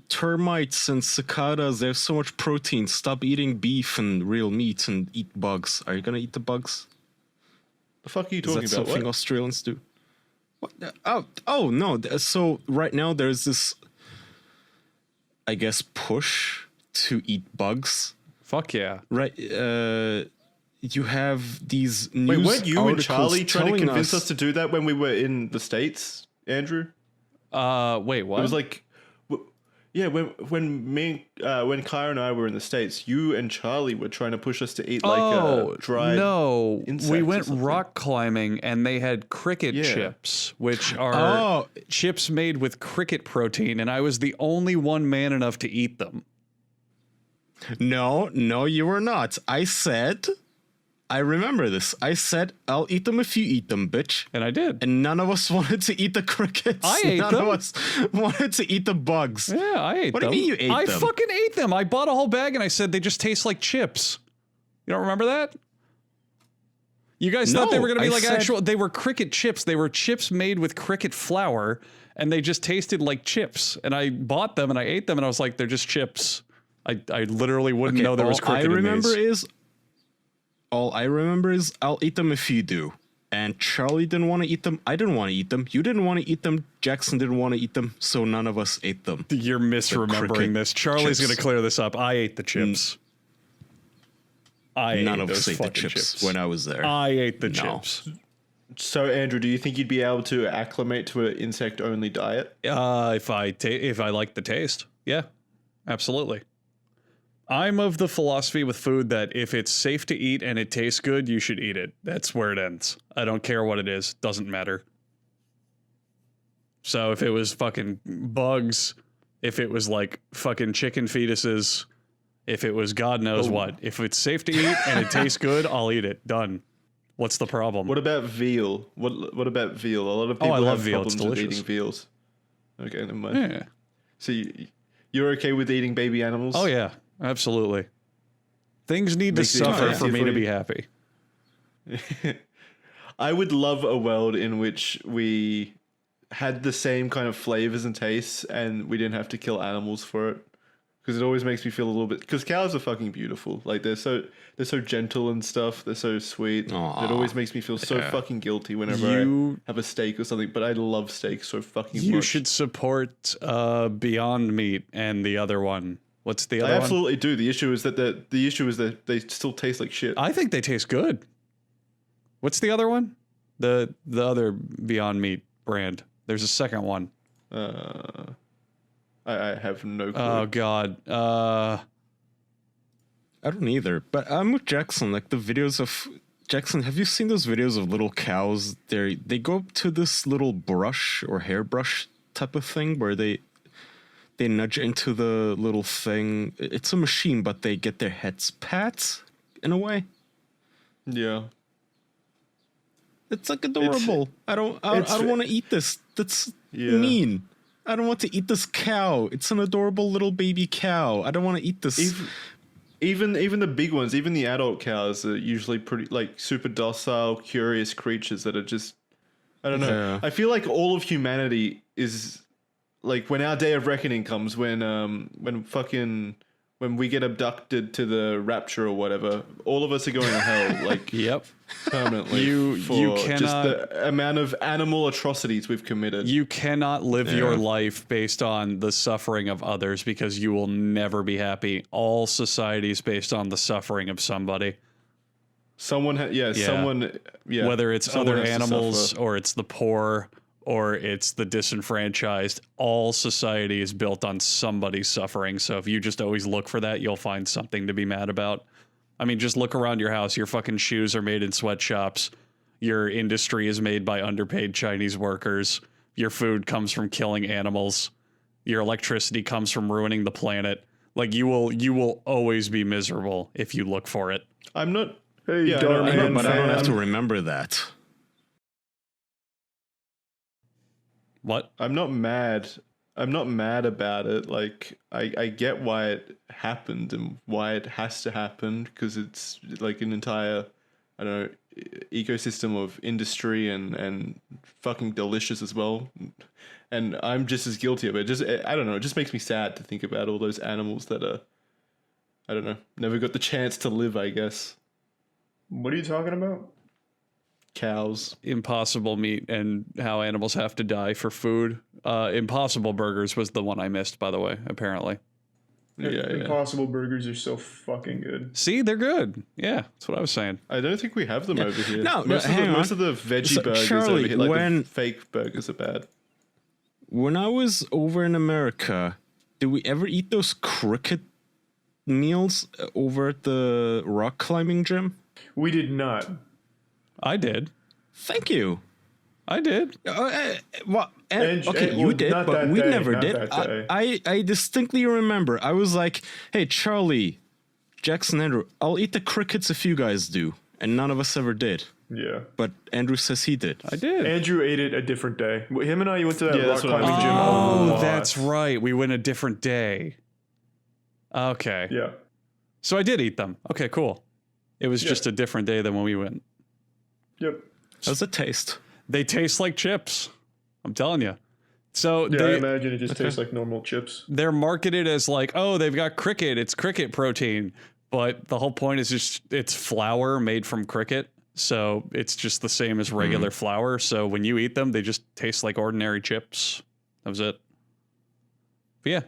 termites and cicadas, they have so much protein. Stop eating beef and real meat and eat bugs. Are you gonna eat the bugs? The fuck are you Is talking that about? something What? Australians do? What? Oh no. So right now there's this, I guess, push to eat bugs. Fuck yeah. Right. You have these Wait, news weren't you and articles Charlie trying to telling convince us to do that when we were in the States, Andrew? Wait, what? It was like, yeah, when Kaya and I were in the States, you and Charlie were trying to push us to eat like dried. no, insects we or went something. rock climbing and they had cricket Yeah. chips, which are chips made with cricket protein, and I was the only one man enough to eat them. No, you were not. I remember this. I said, I'll eat them if you eat them, bitch. And I did. And none of us wanted to eat the crickets. I ate none them. of us wanted to eat the bugs. Yeah, I ate What them. do you mean you ate I them? fucking ate them. I bought a whole bag and I said they just taste like chips. You don't remember that? You guys thought they No, were going to be I like said- actual... They were cricket chips. They were chips made with cricket flour, and they just tasted like chips. And I bought them and I ate them, and I was like, they're just chips. I literally wouldn't know there was cricket in these. All I remember is I'll eat them if you do. And Charlie didn't want to eat them. I didn't want to eat them. You didn't want to eat them. Jackson didn't want to eat them. So none of us ate them. You're misremembering cricket this. Charlie's chips. going to clear this up. I ate the chips. None ate of us those ate the fucking chips when I was there. I ate the No. chips. So, Andrew, do you think you'd be able to acclimate to an insect-only diet? If I like the taste, yeah, absolutely. I'm of the philosophy with food that if it's safe to eat and it tastes good, you should eat it. That's where it ends. I don't care what it is. Doesn't matter. So if it was fucking bugs, if it was like fucking chicken fetuses, if it was God knows what, if it's safe to eat and it tastes good, I'll eat it. Done. What's the problem? What about veal? What about veal? A lot of people I love have veal. It's problems with delicious. eating veals. Okay, never mind. Yeah. So you're okay with eating baby animals? Oh yeah, absolutely. Things need Makes to it suffer easier for me for to you. be happy. I would love a world in which we had the same kind of flavors and tastes, and we didn't have to kill animals for it. Because it always makes me feel a little bit. Because cows are fucking beautiful. Like they're so gentle and stuff. They're so sweet. Aw, It always makes me feel so fucking guilty whenever You- I have a steak or something. But I love steak so fucking You much. should support Beyond Meat and the other one. What's the I other one? absolutely do. The issue is that they still taste like shit. I think they taste good. What's the other one? The other Beyond Meat brand. There's a second one. I have no clue. Oh God. I don't either. But I'm with Jackson. Like the videos of Jackson, have you seen those videos of little cows? They go up to this little brush or hairbrush type of thing where they nudge into the little thing. It's a machine, but they get their heads pat in a way. Yeah. It's like adorable. I don't want to eat this. That's mean. I don't want to eat this cow. It's an adorable little baby cow. I don't want to eat this. Even the big ones, even the adult cows are usually pretty like super docile, curious creatures that are just I don't know. Yeah. I feel like all of humanity is like when our day of reckoning comes, when we get abducted to the rapture or whatever, all of us are going to hell, like Yep. permanently. You for just cannot- the amount of animal atrocities we've committed. You cannot live your life based on the suffering of others because you will never be happy. All society is based on the suffering of somebody. Someone, Whether it's someone other has to animals suffer. or it's the poor or it's the disenfranchised, all society is built on somebody's suffering. So if you just always look for that, you'll find something to be mad about. I mean, just look around your house. Your fucking shoes are made in sweatshops. Your industry is made by underpaid Chinese workers. Your food comes from killing animals. Your electricity comes from ruining the planet. Like you will always be miserable if you look for it. I'm not. Hey, Yeah, Dhar I know, Mann But I don't fan. have to remember that. What? I'm not mad. I'm not mad about it. Like I get why it happened and why it has to happen because it's like an entire, I don't know, ecosystem of industry and fucking delicious as well. And I'm just as guilty of it. Just I don't know. It just makes me sad to think about all those animals that are, I don't know, never got the chance to live. I guess What are you talking about? cows. Impossible meat and how animals have to die for food. Impossible Burgers was the one I missed, by the way, apparently. Impossible Burgers are so fucking good. See, they're good. Yeah, that's what I was saying. I don't think we have them over here. No, most of the veggie burgers Charlie, over here, like when- the fake burgers, are bad. When I was over in America, did we ever eat those cricket meals over at the rock climbing gym? We did not. I did. Thank you. I did. You did, not but that we day, never not did. that day. I distinctly remember. I was like, "Hey, Charlie, Jackson, Andrew, I'll eat the crickets if you guys do," and none of us ever did. Yeah. But Andrew says he did. I did. Andrew ate it a different day. Him and I went to that rock that's what I climbing was gym. Oh, that's right. We went a different day. Okay. Yeah. So I did eat them. Okay, cool. It was just a different day than when we went. Yep. How's it taste? They taste like chips. I'm telling you. So Yeah, I imagine it just tastes like normal chips. they're marketed as like, oh, they've got cricket. It's cricket protein. But the whole point is just it's flour made from cricket. So it's just the same as regular flour. So when you eat them, they just taste like ordinary chips. That was it. But yeah.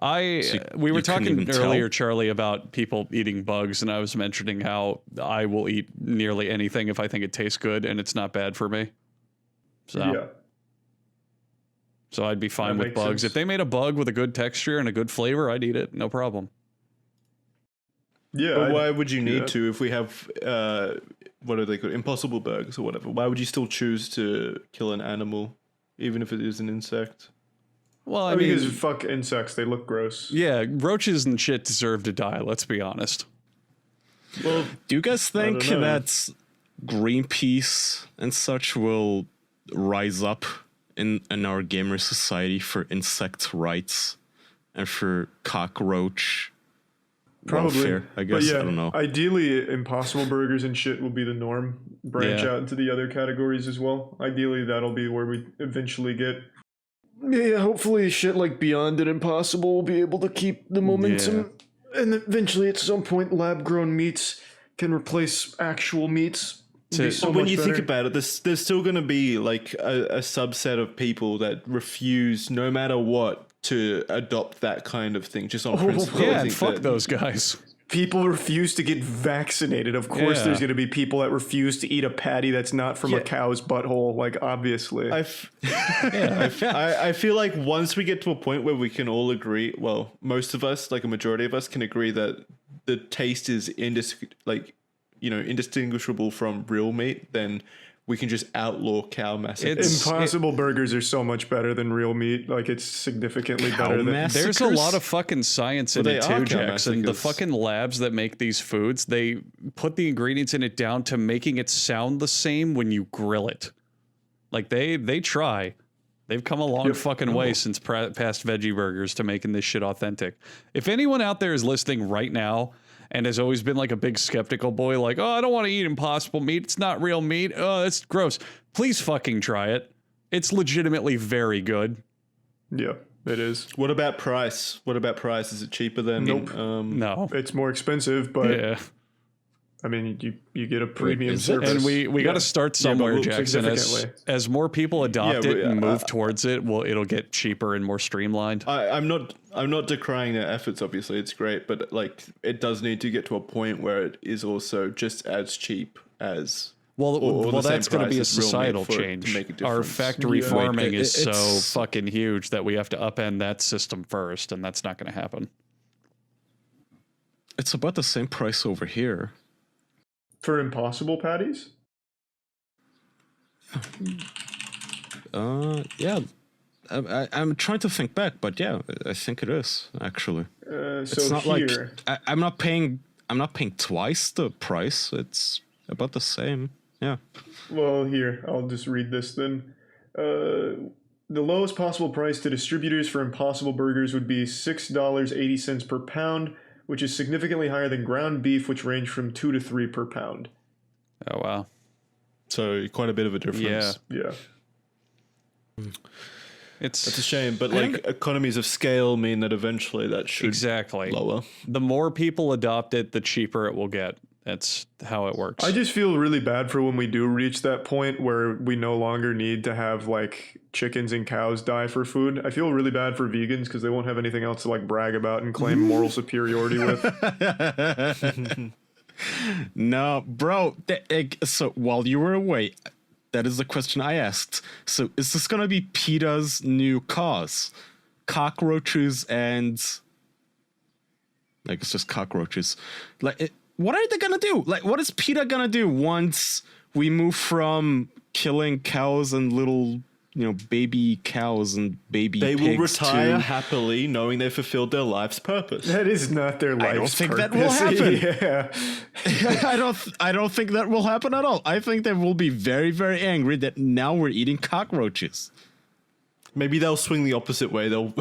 We were you couldn't talking even tell? earlier, Charlie, about people eating bugs, and I was mentioning how I will eat nearly anything if I think it tastes good and it's not bad for me. So, so I'd be fine That with makes bugs. sense. If they made a bug with a good texture and a good flavor, I'd eat it. No problem. Yeah. But why would you need to if we have what are they called? Impossible burgers or whatever? Why would you still choose to kill an animal, even if it is an insect? Well, I mean, because fuck insects, they look gross. yeah, roaches and shit deserve to die. Let's be honest. Well, Do you guys think don't know. that Greenpeace and such will rise up in our gamer society for insect rights and for cockroach Probably. welfare? I guess. But yeah, I don't know. Ideally, Impossible Burgers and shit will be the norm. Branch Yeah. out into the other categories as well. Ideally, that'll be where we eventually get. Yeah, hopefully shit like Beyond and Impossible will be able to keep the momentum. And eventually, at some point, lab-grown meats can replace actual meats. It'd be so when much you think better. about it, there's still going to be like a subset of people that refuse, no matter what, to adopt that kind of thing just on principle. I Yeah, and think fuck that- those guys. People refuse to get vaccinated. Of course, Yeah. there's going to be people that refuse to eat a patty that's not from a cow's butthole. Like, obviously. I feel like once we get to a point where we can all agree, well, most of us, like a majority of us, can agree that the taste is indistinguishable from real meat, then we can just outlaw cow massacre. Impossible Burgers are so much better than real meat. Like, it's significantly Cow better than. massacre? There's a lot of fucking science in Well, it they are too, cow Jackson. The massacres. fucking labs that make these foods, they put the ingredients in it down to making it sound the same when you grill it. Like they try. They've come a long fucking way since past veggie burgers to making this shit authentic. If anyone out there is listening right now and has always been like a big skeptical boy, like, oh, I don't want to eat Impossible meat. It's not real meat. Oh, it's gross. Please fucking try it. It's legitimately very good. Yeah, it is. What about price? Is it cheaper than? Nope. No. It's more expensive, but Yeah. I mean, you get a premium is it? service. And we got to start somewhere, we'll- Jackson. significantly. As more people adopt Yeah, it and we- move towards it, it'll get cheaper and more streamlined. I'm not decrying their efforts. Obviously, it's great, but like it does need to get to a point where it is also just as cheap as. Well, or the same that's going to be a price as real meat societal for it to change. make a Our difference. factory Yeah. farming is so it's- fucking huge that we have to upend that system first, and that's not going to happen. It's about the same price over here. For Impossible patties? Yeah. I'm trying to think back, but yeah, I think it is actually. So It's not here, like I'm not paying twice the price. It's about the same. Yeah. well, here, I'll just read this then. The lowest possible price to distributors for Impossible Burgers would be $6.80 per pound, which is significantly higher than ground beef, which range from 2 to 3 per pound. Oh, wow. So quite a bit of a difference. Yeah. Yeah. It's It's a shame, but like economies of scale mean that eventually that should exactly. lower. The more people adopt it, the cheaper it will get. That's how it works. I just feel really bad for when we do reach that point where we no longer need to have like chickens and cows die for food. I feel really bad for vegans because they won't have anything else to like brag about and claim moral superiority with. No, bro. So while you were away, that is the question I asked. So is this gonna be PETA's new cause? Cockroaches and like it's just cockroaches. What are they gonna do? Like, what is PETA gonna do once we move from killing cows and little, baby cows and baby pigs? They will retire to... happily, knowing they fulfilled their life's purpose. That is not their life's I don't think purpose. that will happen. Yeah. I don't think that will happen at all. I think they will be very, very angry that now we're eating cockroaches. Maybe they'll swing the opposite way. They'll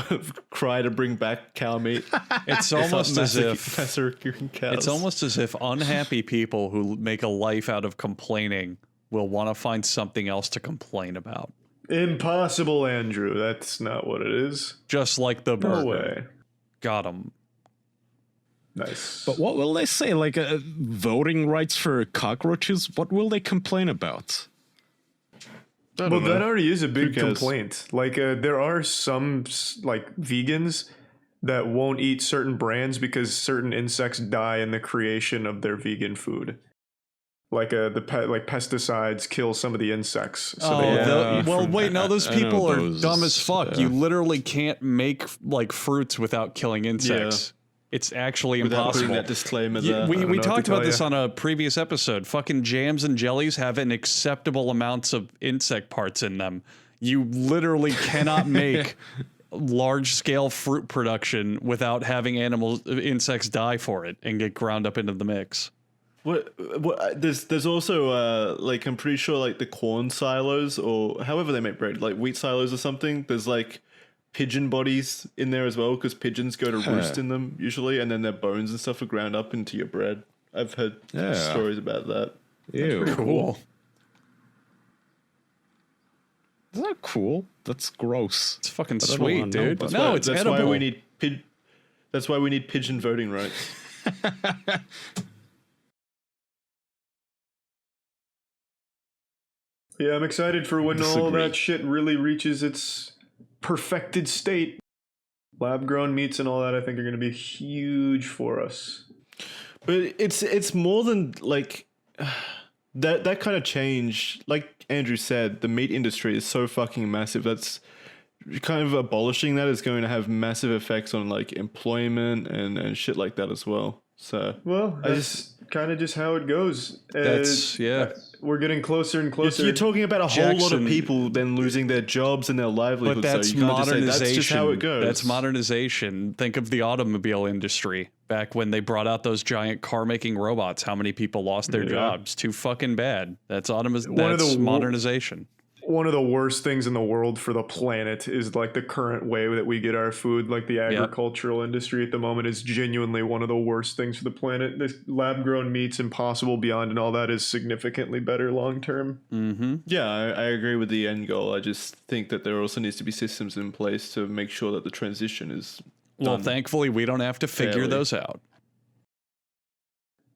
cry to bring back cow meat. It's almost as if massacring cows. it's almost as if unhappy people who make a life out of complaining will want to find something else to complain about. Impossible, Andrew. That's not what it is. Just like the burger. No way. Got him. Nice. But what will they say? Like voting rights for cockroaches? What will they complain about? Well, that already is a big Who cares? complaint. Like, there are some like vegans that won't eat certain brands because certain insects die in the creation of their vegan food. Like pesticides kill some of the insects. So those people are dumb as fuck. Yeah. You literally can't make like fruits without killing insects. It's actually Without putting impossible. that disclaimer Yeah, there. we know what to talked about tell this ya. on a previous episode. Fucking jams and jellies have an acceptable amounts of insect parts in them. You literally cannot make large scale fruit production without having insects die for it and get ground up into the mix. What there's also like I'm pretty sure like the corn silos or however they make bread, like wheat silos or something. There's like pigeon bodies in there as well because pigeons go to roost in them usually, and then their bones and stuff are ground up into your bread. I've heard stories about that. Ew. Cool. Is that cool? That's gross. It's fucking I don't sweet, wanna know dude. about No, Why- it's that's edible. why we need that's why we need pigeon voting rights. Yeah, I'm excited for when all Disagree. that shit really reaches its perfected state. Lab grown meats and all that I think are going to be huge for us. But it's more than like that kind of change. Like Andrew said, the meat industry is so fucking massive. That's kind of abolishing that is going to have massive effects on like employment and shit like that as well. So Well, that's kind of just how it goes. That's We're getting closer and closer. you're talking about a whole lot Jackson- of people then losing their jobs and their livelihoods. But that's so you can't just say modernization. that's just how it goes. That's modernization. Think of the automobile industry back when they brought out those giant car making robots. How many people lost their jobs? Too fucking bad. That's modernization. One of the worst things in the world for the planet is like the current way that we get our food. Like the agricultural industry at the moment is genuinely one of the worst things for the planet. This lab grown meats, Impossible Beyond, and all that is significantly better long term. Mm-hmm. Yeah, I agree with the end goal. I just think that there also needs to be systems in place to make sure that the transition is Well, done. thankfully, we don't have to figure fairly. those out.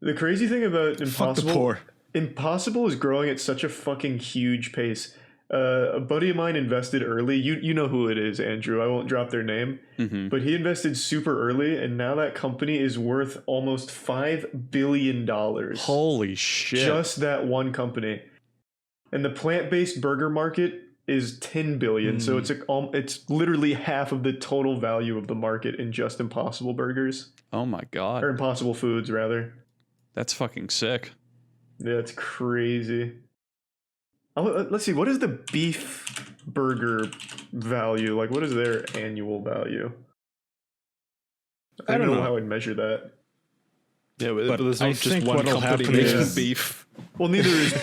The crazy thing about Fuck the Impossible, poor. Impossible is growing at such a fucking huge pace. A buddy of mine invested early. You know who it is, Andrew. I won't drop their name, but he invested super early, and now that company is worth almost $5 billion. Holy shit. Just that one company. And the plant-based burger market is 10 billion. So it's literally half of the total value of the market in just Impossible Burgers, Oh my God. or Impossible Foods rather. That's fucking sick. Yeah, it's crazy. Let's see, what is the beef burger value? Like, what is their annual value? I don't know how I'd measure that. Yeah, but But there's I not just think one what'll company happen making is- beef. Well, neither is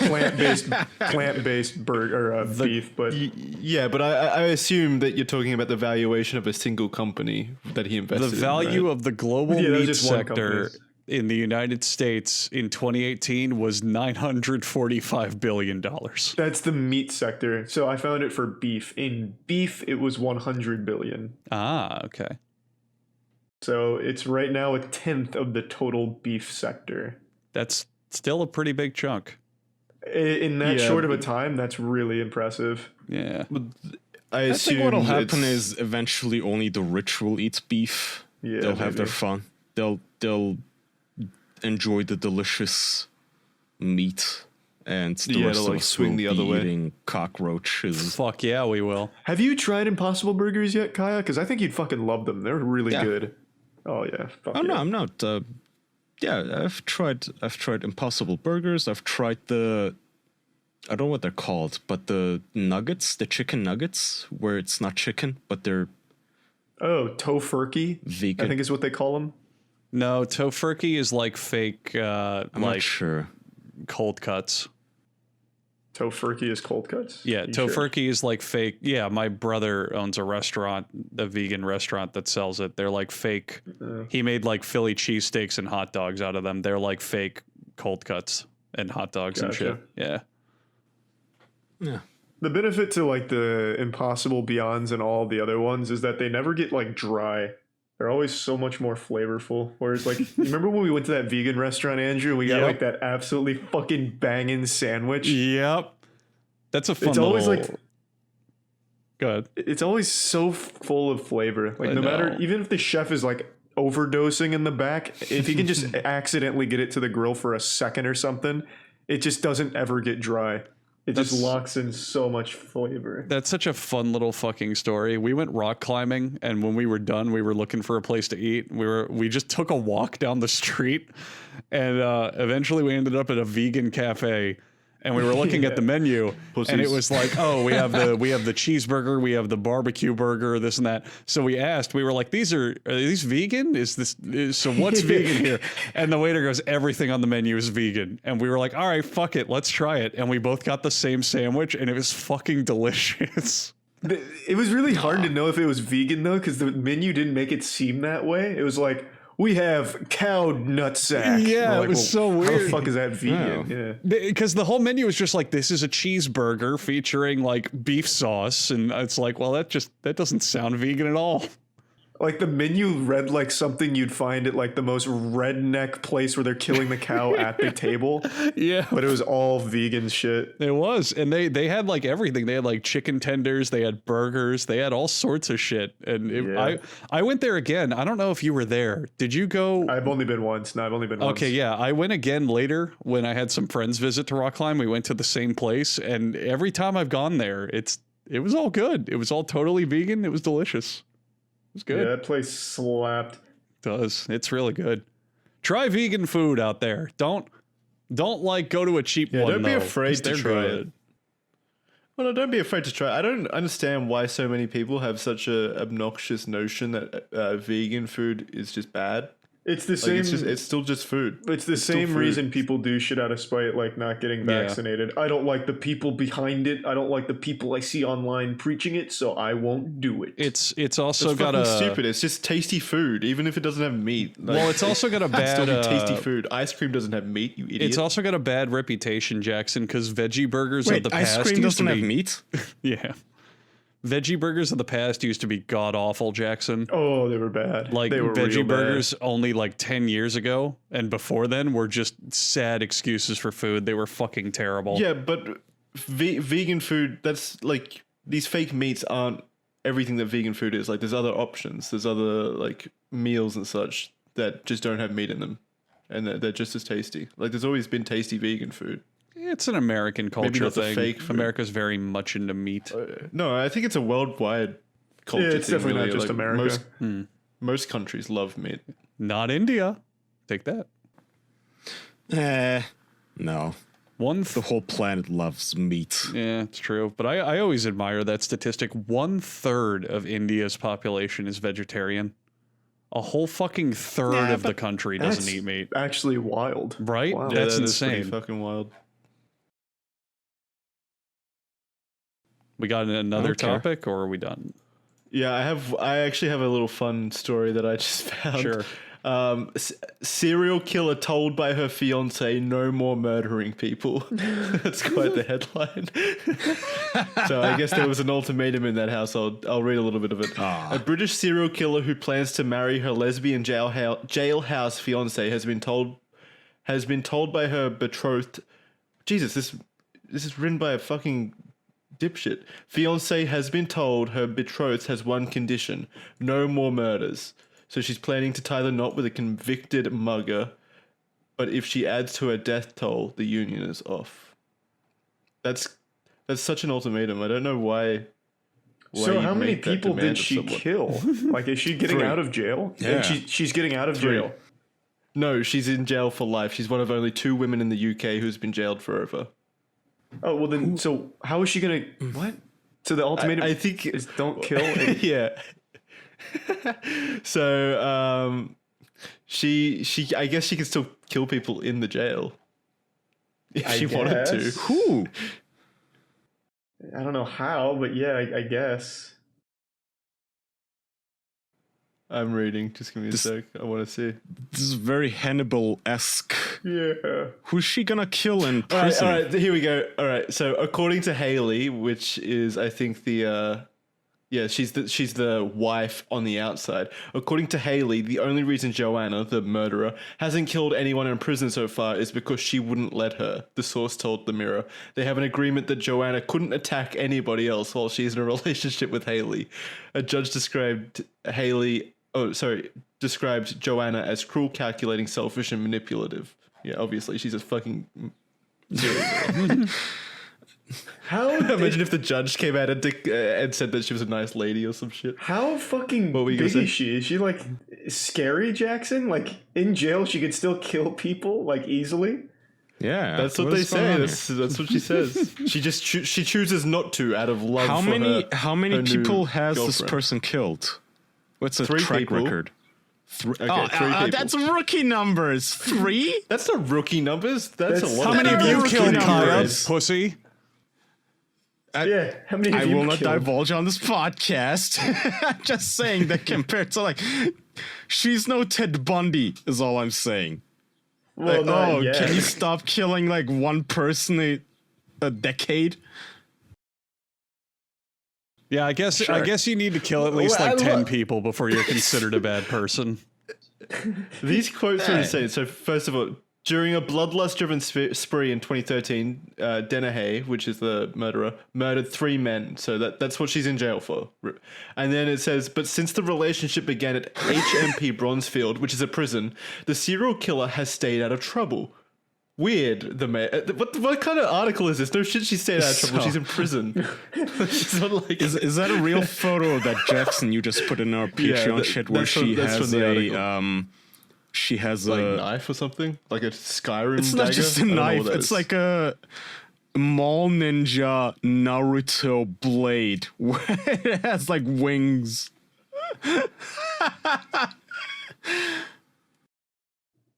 plant-based burger beef, but Yeah, but I assume that you're talking about the valuation of a single company that he invested The value in, of the global Yeah, that was meat just one sector company. in the United States in 2018 was $945 billion. that's the meat sector. So I found it for beef. In beef, it was 100 billion. Ah, okay. So it's right now a tenth of the total beef sector. That's Still a pretty big chunk. In that Yeah, short of a but- time, that's really impressive. Yeah. I I assume think what'll happen it's- is eventually only the rich will eat beef. Yeah, They'll have their maybe. fun. They'll enjoy the delicious meat, and the Yeah, rest they'll, of like, us swing will the be other way. eating cockroaches. Fuck yeah, we will. Have you tried Impossible Burgers yet, Kaya? Because I think you'd fucking love them. They're really Yeah. good. Oh yeah. Fuck Oh yeah. no, I'm not. Yeah, I've tried Impossible Burgers. I've tried I don't know what they're called, but the nuggets, the chicken nuggets, where it's not chicken, but they're Oh, tofurkey. vegan. I think is what they call them. No, tofurkey is like fake, I'm not like sure. cold cuts. Tofurkey is cold cuts. Yeah, You sure? tofurkey is like fake. Yeah, my brother owns a restaurant, a vegan restaurant that sells it. They're like fake. He made like Philly cheesesteaks and hot dogs out of them. They're like fake cold cuts and hot dogs and shit. Gotcha. Yeah. Yeah. The benefit to like the Impossible Beyonds and all the other ones is that they never get like dry. They're always so much more flavorful. Whereas like, you remember when we went to that vegan restaurant, Andrew, and we got Yep. like that absolutely fucking banging sandwich? Yep. That's a fun It's always little... like, Go ahead. it's always so full of flavor. Like I no matter, know. even if the chef is like overdosing in the back, if he can just accidentally get it to the grill for a second or something, it just doesn't ever get dry. It just That's- locks in so much flavor. That's such a fun little fucking story. We went rock climbing, and when we were done, we were looking for a place to eat. We just took a walk down the street, and eventually we ended up at a vegan cafe. And we were looking at the menu, and it Pussies. was like, "Oh, we have the cheeseburger, we have the barbecue burger, this and that." So we asked, we were like, are these vegan? So what's vegan here?" And the waiter goes, "Everything on the menu is vegan." And we were like, "All right, fuck it, let's try it." And we both got the same sandwich, and it was fucking delicious. It was really hard to know if it was vegan though, because the menu didn't make it seem that way. It was like, we have cow nutsack. Yeah, We're it like, was so How the weird. fuck is that vegan? Yeah. Because the whole menu was just like, this is a cheeseburger featuring like beef sauce, and it's like, well, that doesn't sound vegan at all. Like the menu read like something you'd find at like the most redneck place where they're killing the cow at the table, Yeah, but it was all vegan shit. it was, and they had like everything. They had like chicken tenders, they had burgers, they had all sorts of shit. And Yeah. I went there again. I don't know if you were there. Did you go? I've only been once. No, I've only been once. Okay, yeah, I went again later when I had some friends visit to rock climb. We went to the same place, and every time I've gone there, it was all good. It was all totally vegan. It was delicious. It was good. Yeah, that place slapped. Does. It's really good. Try vegan food out there. Don't like go to a cheap Yeah, one. don't be though, afraid 'cause to they're try good. it. Well, no, don't be afraid to try. I don't understand why so many people have such a obnoxious notion that vegan food is just bad. It's the Like, same. it's still just food. It's the still same food. reason people do shit out of spite, like not getting Yeah. vaccinated. I don't like the people behind it. I don't like the people I see online preaching it, so I won't do it. It's also It's got fucking a stupid. It's just tasty food, even if it doesn't have meat. Like, well. It's also got a it's bad. still be tasty uh, food. Ice cream doesn't have meat. You idiot. It's also got a bad reputation, Jackson, because veggie burgers of Wait, the ice past cream used to doesn't be have meat? yeah. Veggie burgers of the past used to be god awful, Jackson. Oh, they were bad. Like they were real veggie bad. burgers only like 10 years ago and before then were just sad excuses for food. They were fucking terrible. Yeah, but vegan food, that's like, these fake meats aren't everything that vegan food is. Like, there's other options. There's other, like, meals and such that just don't have meat in them. And they're just as tasty. Like, there's always been tasty vegan food. It's an American culture not the thing. fake food. America's very much into meat. No, I think it's a worldwide culture Yeah, it's thing, definitely really. not just Like, America. Most countries love meat. Not India. Take that. No. One The whole planet loves meat. Yeah, it's true. But I always admire that statistic. 1/3 of India's population is vegetarian. A whole fucking third Yeah, of the but country doesn't That's eat meat. actually wild. Right? Wow. Yeah, That's that is pretty insane. fucking wild. We got another Okay. topic, or are we done? Yeah, I actually have a little fun story that I just found. Sure. Serial killer told by her fiance, "No more murdering people." That's quite the headline. So I guess there was an ultimatum in that household. I'll read a little bit of it. A British serial killer who plans to marry her lesbian jailhouse fiance has been told has been told by her betrothed. Jesus, this is written by a fucking dipshit. Fiance has been told her betrothed has one condition: no more murders. So she's planning to tie the knot with a convicted mugger, but if she adds to her death toll, the union is off. That's such an ultimatum. I don't know why. So how many make that people demand did of she someone. kill? Like, is she getting 3. out of jail? Yeah. And she's getting out of 3. jail. No, she's in jail for life. She's one of only 2 women in the UK who's been jailed forever. Oh, well then, so how is she gonna, what? So the ultimatum I think is don't kill. And, yeah. So she I guess she can still kill people in the jail if I she wanted to. guess. Who? I don't know how, but yeah, I guess. I'm reading. Just give me a This- sec. I want to see. This is very Hannibal-esque. Yeah. Who's she gonna kill in All right, prison? all right. Here we go. All right. So according to Haley, which is I think the she's the wife on the outside. According to Haley, the only reason Joanna, the murderer, hasn't killed anyone in prison so far is because she wouldn't let her. The source told the Mirror. They have an agreement that Joanna couldn't attack anybody else while she's in a relationship with Haley. A judge described Joanna as cruel, calculating, selfish, and manipulative. Yeah, obviously she's a fucking How Imagine if the judge came out and said that she was a nice lady or some shit. How fucking What were you big gonna is she? Is she like scary, Jackson? Like in jail, she could still kill people like easily. Yeah, That's what they is going say. on That's what she says. She just she chooses not to out of love. here? How many her new people has this girlfriend. person killed? What's a 3 track people. record? 3. Okay, 3 people. That's rookie numbers. 3? That's not rookie numbers. That's a That's- lot. How many of you Rookie killed Kaya, numbers. pussy? Yeah, how many? I Have you will not killed? divulge on this podcast. Just saying that compared to she's no Ted Bundy is all I'm saying. Well, not yet. Can you stop killing like one person a decade? Yeah, I guess you need to kill at least Well, like I 10 lo- people before you're considered a bad person. These quotes are insane. So first of all, during a bloodlust-driven spree in 2013, Dennehy, which is the murderer, murdered 3 men. So that's what she's in jail for. And then it says, but since the relationship began at HMP Bronzefield, which is a prison, the serial killer has stayed out of trouble. Weird. What kind of article is this? No shit, she stayed out of trouble. So- She's in prison. She's not like Is that a real photo that Jackson you just put in our Patreon shit where that's from- she that's has from the she has like a knife or something, like a Skyrim. it's not dagger? just I a don't know knife, what that it's is. like a Mall Ninja Naruto blade where it has like wings.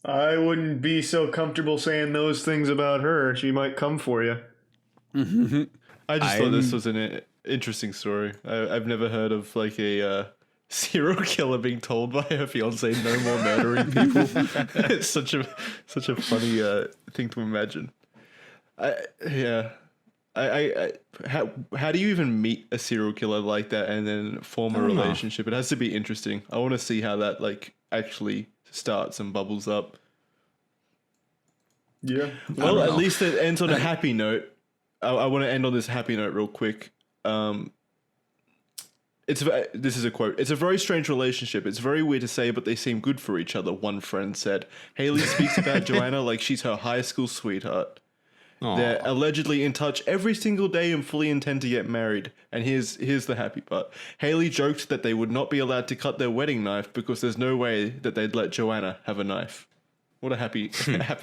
I wouldn't be so comfortable saying those things about her. She might come for you. I just thought this I'm- was an interesting story. I've never heard of like a serial killer being told by her fiance no more murdering people. It's such a funny thing to imagine. How do you even meet a serial killer like that and then form a don't know. relationship? It has to be interesting. I want to see how that like actually starts and bubbles up. Yeah. Well, don't at know. least it ends on a happy note. I want to end on this happy note real quick. This is a quote. It's a very strange relationship. It's very weird to say, but they seem good for each other, one friend said. Haley speaks about Joanna like she's her high school sweetheart. They're allegedly in touch every single day and fully intend to get married. And here's the happy part. Haley joked that they would not be allowed to cut their wedding knife because there's no way that they'd let Joanna have a knife. What a happy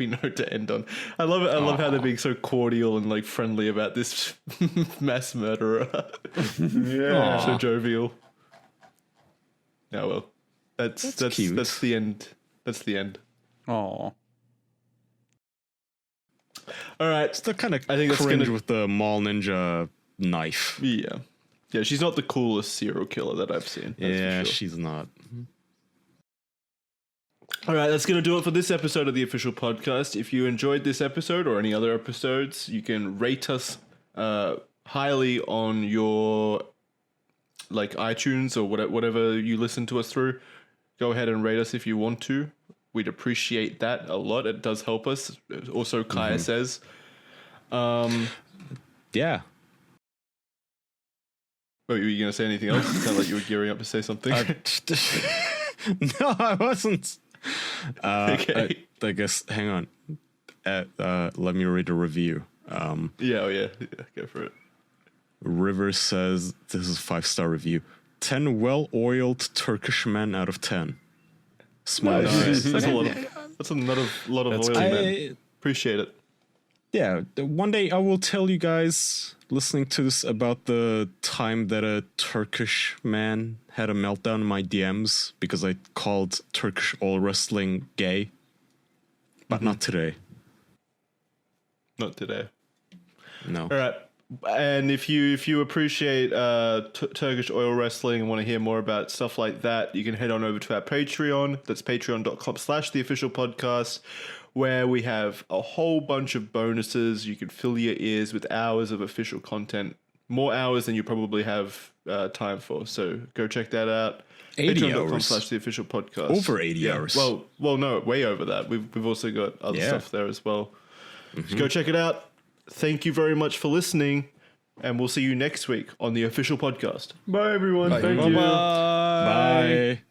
note to end on. I love it. I love how they're being so cordial and like friendly about this mass murderer. Yeah. So jovial. Yeah, well, that's cute. that's the end. That's the end. Oh, All right. Still kind of I think that's cringe gonna- with the Mall Ninja knife. Yeah. Yeah, she's not the coolest serial killer that I've seen. That's Yeah, for sure. she's not. All right, that's going to do it for this episode of the official podcast. If you enjoyed this episode or any other episodes, you can rate us highly on your like iTunes or whatever you listen to us through. Go ahead and rate us if you want to. We'd appreciate that a lot. It does help us. Also, Kaya says. Yeah. Were you going to say anything else? It sounded like you were gearing up to say something. No, I wasn't. Okay. I guess, hang on. Let me read a review. Yeah, go for it. River says, this is a 5-star review. 10 well-oiled Turkish men out of 10. Smile. Nice. That's a lot of That's oily good. men. Appreciate it. Yeah, one day I will tell you guys listening to this about the time that a Turkish man had a meltdown in my DMs because I called Turkish oil wrestling gay. But not today. Not today. No. All right. And if you appreciate Turkish oil wrestling and want to hear more about stuff like that, you can head on over to our Patreon. That's patreon.com/theofficialpodcast, where we have a whole bunch of bonuses. You can fill your ears with hours of official content, more hours than you probably have time for. So go check that out. 80 hours. Patreon.com/theofficialpodcast. Over 80 hours. Well, no, way over that. We've also got other stuff there as well. So go check it out. Thank you very much for listening, and we'll see you next week on the official podcast. Bye, everyone. Bye. Thank you. Bye.